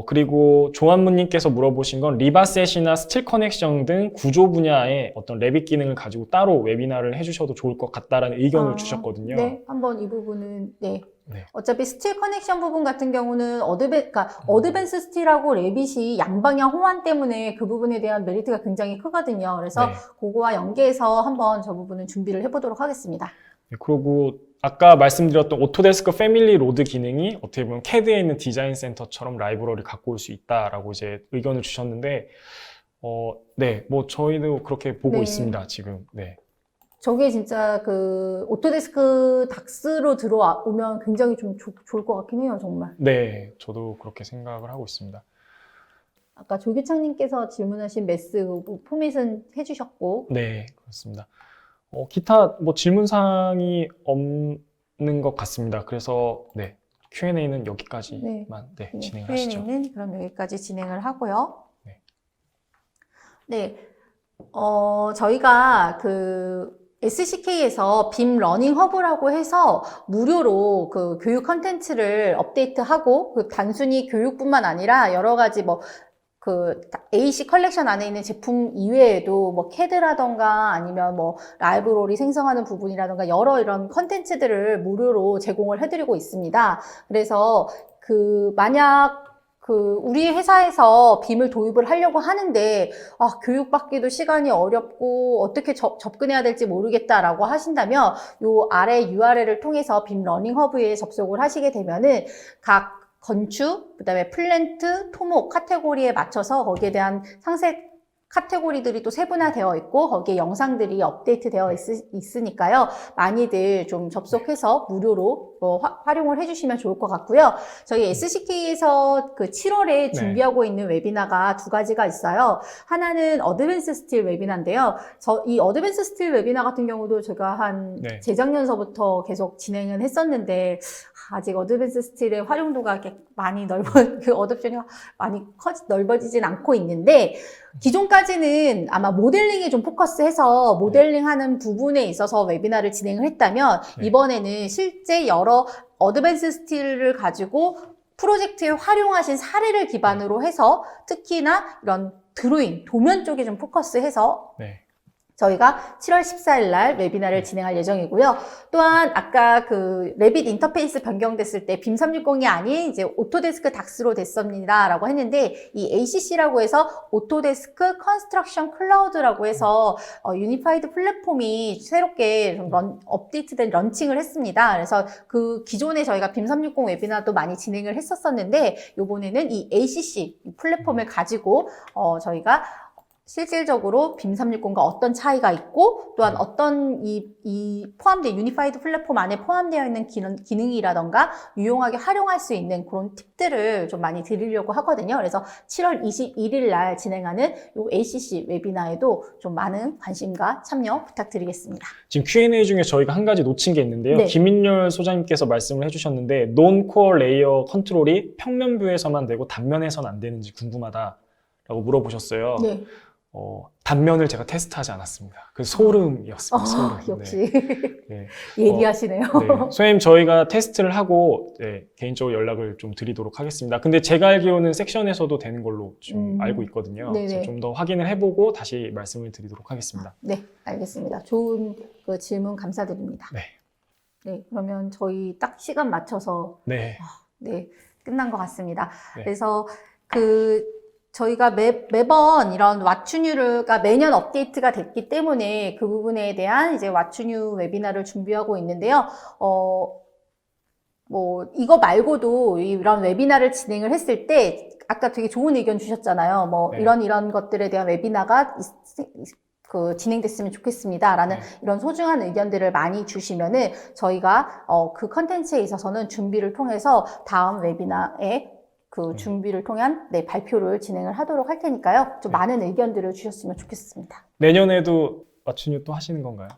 그리고 조한무님께서 물어보신 건 리바셋이나 스틸 커넥션 등 구조 분야의 어떤 레빗 기능을 가지고 따로 웨비나를 해주셔도 좋을 것 같다라는 의견을 주셨거든요. 네, 한번 이 부분은 네, 네. 어차피 스틸 커넥션 부분 같은 경우는 어드밴스 스틸하고 레빗이 양방향 호환 때문에 그 부분에 대한 메리트가 굉장히 크거든요. 그래서 네. 그거와 연계해서 한번 저 부분은 준비를 해보도록 하겠습니다. 네, 그리고 아까 말씀드렸던 오토데스크 패밀리 로드 기능이 어떻게 보면 CAD에 있는 디자인 센터처럼 라이브러리를 갖고 올 수 있다라고 이제 의견을 주셨는데, 네, 뭐 저희도 그렇게 보고 네. 있습니다, 지금. 네. 저게 진짜 그 오토데스크 닥스로 들어오면 굉장히 좀 좋을 것 같긴 해요, 정말. 네, 저도 그렇게 생각을 하고 있습니다. 아까 조규창님께서 질문하신 메스 포맷은 해주셨고, 네, 그렇습니다. 기타 뭐 질문 사항이 없는 것 같습니다. 그래서 네, Q&A는 여기까지만 네, 진행을 하시죠. Q&A는 그럼 여기까지 진행을 하고요. 네. 네, 저희가 그 SCK에서 빔 러닝 허브라고 해서 무료로 그 교육 컨텐츠를 업데이트하고 그 단순히 교육뿐만 아니라 여러 가지 뭐 그 AC 컬렉션 안에 있는 제품 이외에도 뭐 CAD라던가 아니면 뭐 라이브러리 생성하는 부분이라던가 여러 이런 컨텐츠들을 무료로 제공을 해드리고 있습니다. 그래서 만약 우리 회사에서 빔을 도입을 하려고 하는데, 교육받기도 시간이 어렵고, 어떻게 접근해야 될지 모르겠다라고 하신다면, 요 아래 URL을 통해서 빔 러닝 허브에 접속을 하시게 되면은, 각 건축, 그 다음에 플랜트, 토목 카테고리에 맞춰서 거기에 대한 상세 카테고리들이 또 세분화되어 있고 거기에 영상들이 업데이트되어 있으니까요. 많이들 좀 접속해서 무료로 활용을 해주시면 좋을 것 같고요. 저희 SCK에서 그 7월에 준비하고 있는 웨비나가 두 가지가 있어요. 하나는 어드밴스 스틸 웨비나인데요. 이 어드밴스 스틸 웨비나 같은 경우도 제가 재작년서부터 계속 진행을 했었는데 아직 어드밴스 스틸의 활용도가 많이 그 어댑션이 많이 넓어지진 않고 있는데 기존까지는 아마 모델링에 좀 포커스해서 모델링하는 부분에 있어서 웨비나를 진행을 했다면 이번에는 실제 여러 어드밴스 스틸을 가지고 프로젝트에 활용하신 사례를 기반으로 해서 특히나 이런 드로잉, 도면 쪽에 좀 포커스해서 저희가 7월 14일 날 웨비나를 진행할 예정이고요. 또한 아까 그 레빗 인터페이스 변경됐을 때 빔 360이 아닌 이제 오토데스크 닥스로 됐습니다 라고 했는데 이 ACC라고 해서 오토데스크 컨스트럭션 클라우드라고 해서 유니파이드 플랫폼이 새롭게 좀 업데이트된 런칭을 했습니다. 그래서 그 기존에 저희가 빔 360 웨비나도 많이 진행을 했었었는데 이번에는 이 ACC 플랫폼을 가지고 저희가 실질적으로 빔 360과 어떤 차이가 있고 또한 어떤 이 포함된 유니파이드 플랫폼 안에 포함되어 있는 기능이라던가 유용하게 활용할 수 있는 그런 팁들을 좀 많이 드리려고 하거든요. 그래서 7월 21일 날 진행하는 요 ACC 웨비나에도 좀 많은 관심과 참여 부탁드리겠습니다. 지금 Q&A 중에 저희가 한 가지 놓친 게 있는데요. 김인열 소장님께서 말씀을 해주셨는데 논코어 레이어 컨트롤이 평면 뷰에서만 되고 단면에서는 안 되는지 궁금하다라고 물어보셨어요. 네. 단면을 제가 테스트하지 않았습니다. 그 소름이었습니다. 소름. 역시 네. 예리하시네요. 네. 선생님 저희가 테스트를 하고 개인적으로 연락을 좀 드리도록 하겠습니다. 근데 제가 알기로는 섹션에서도 되는 걸로 좀 알고 있거든요. 좀 더 확인을 해보고 다시 말씀을 드리도록 하겠습니다. 네, 알겠습니다. 좋은 그 질문 감사드립니다. 네, 그러면 저희 딱 시간 맞춰서 끝난 것 같습니다. 그래서 저희가 매번 이런 왓츠뉴가 매년 업데이트가 됐기 때문에 그 부분에 대한 이제 왓츠뉴 웨비나를 준비하고 있는데요. 뭐 이거 말고도 이런 웨비나를 진행을 했을 때 아까 되게 좋은 의견 주셨잖아요. 뭐 이런 것들에 대한 웨비나가 진행됐으면 좋겠습니다라는 이런 소중한 의견들을 많이 주시면은 저희가 그 컨텐츠에 있어서는 준비를 통해서 다음 웨비나에 그 준비를 통한 발표를 진행을 하도록 할 테니까요. 좀 많은 의견들을 주셨으면 좋겠습니다. 내년에도 왓츠뉴 또 하시는 건가요?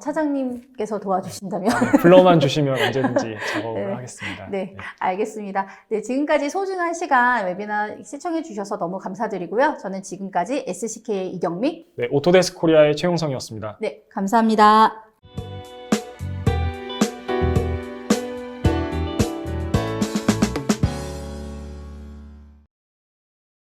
차장님께서 도와주신다면. 불러만 주시면 언제든지 작업을 하겠습니다. 네, 알겠습니다. 네, 지금까지 소중한 시간 웨비나 시청해 주셔서 너무 감사드리고요. 저는 지금까지 SCK의 이경미, 오토데스크 코리아의 최용성이었습니다. 네, 감사합니다.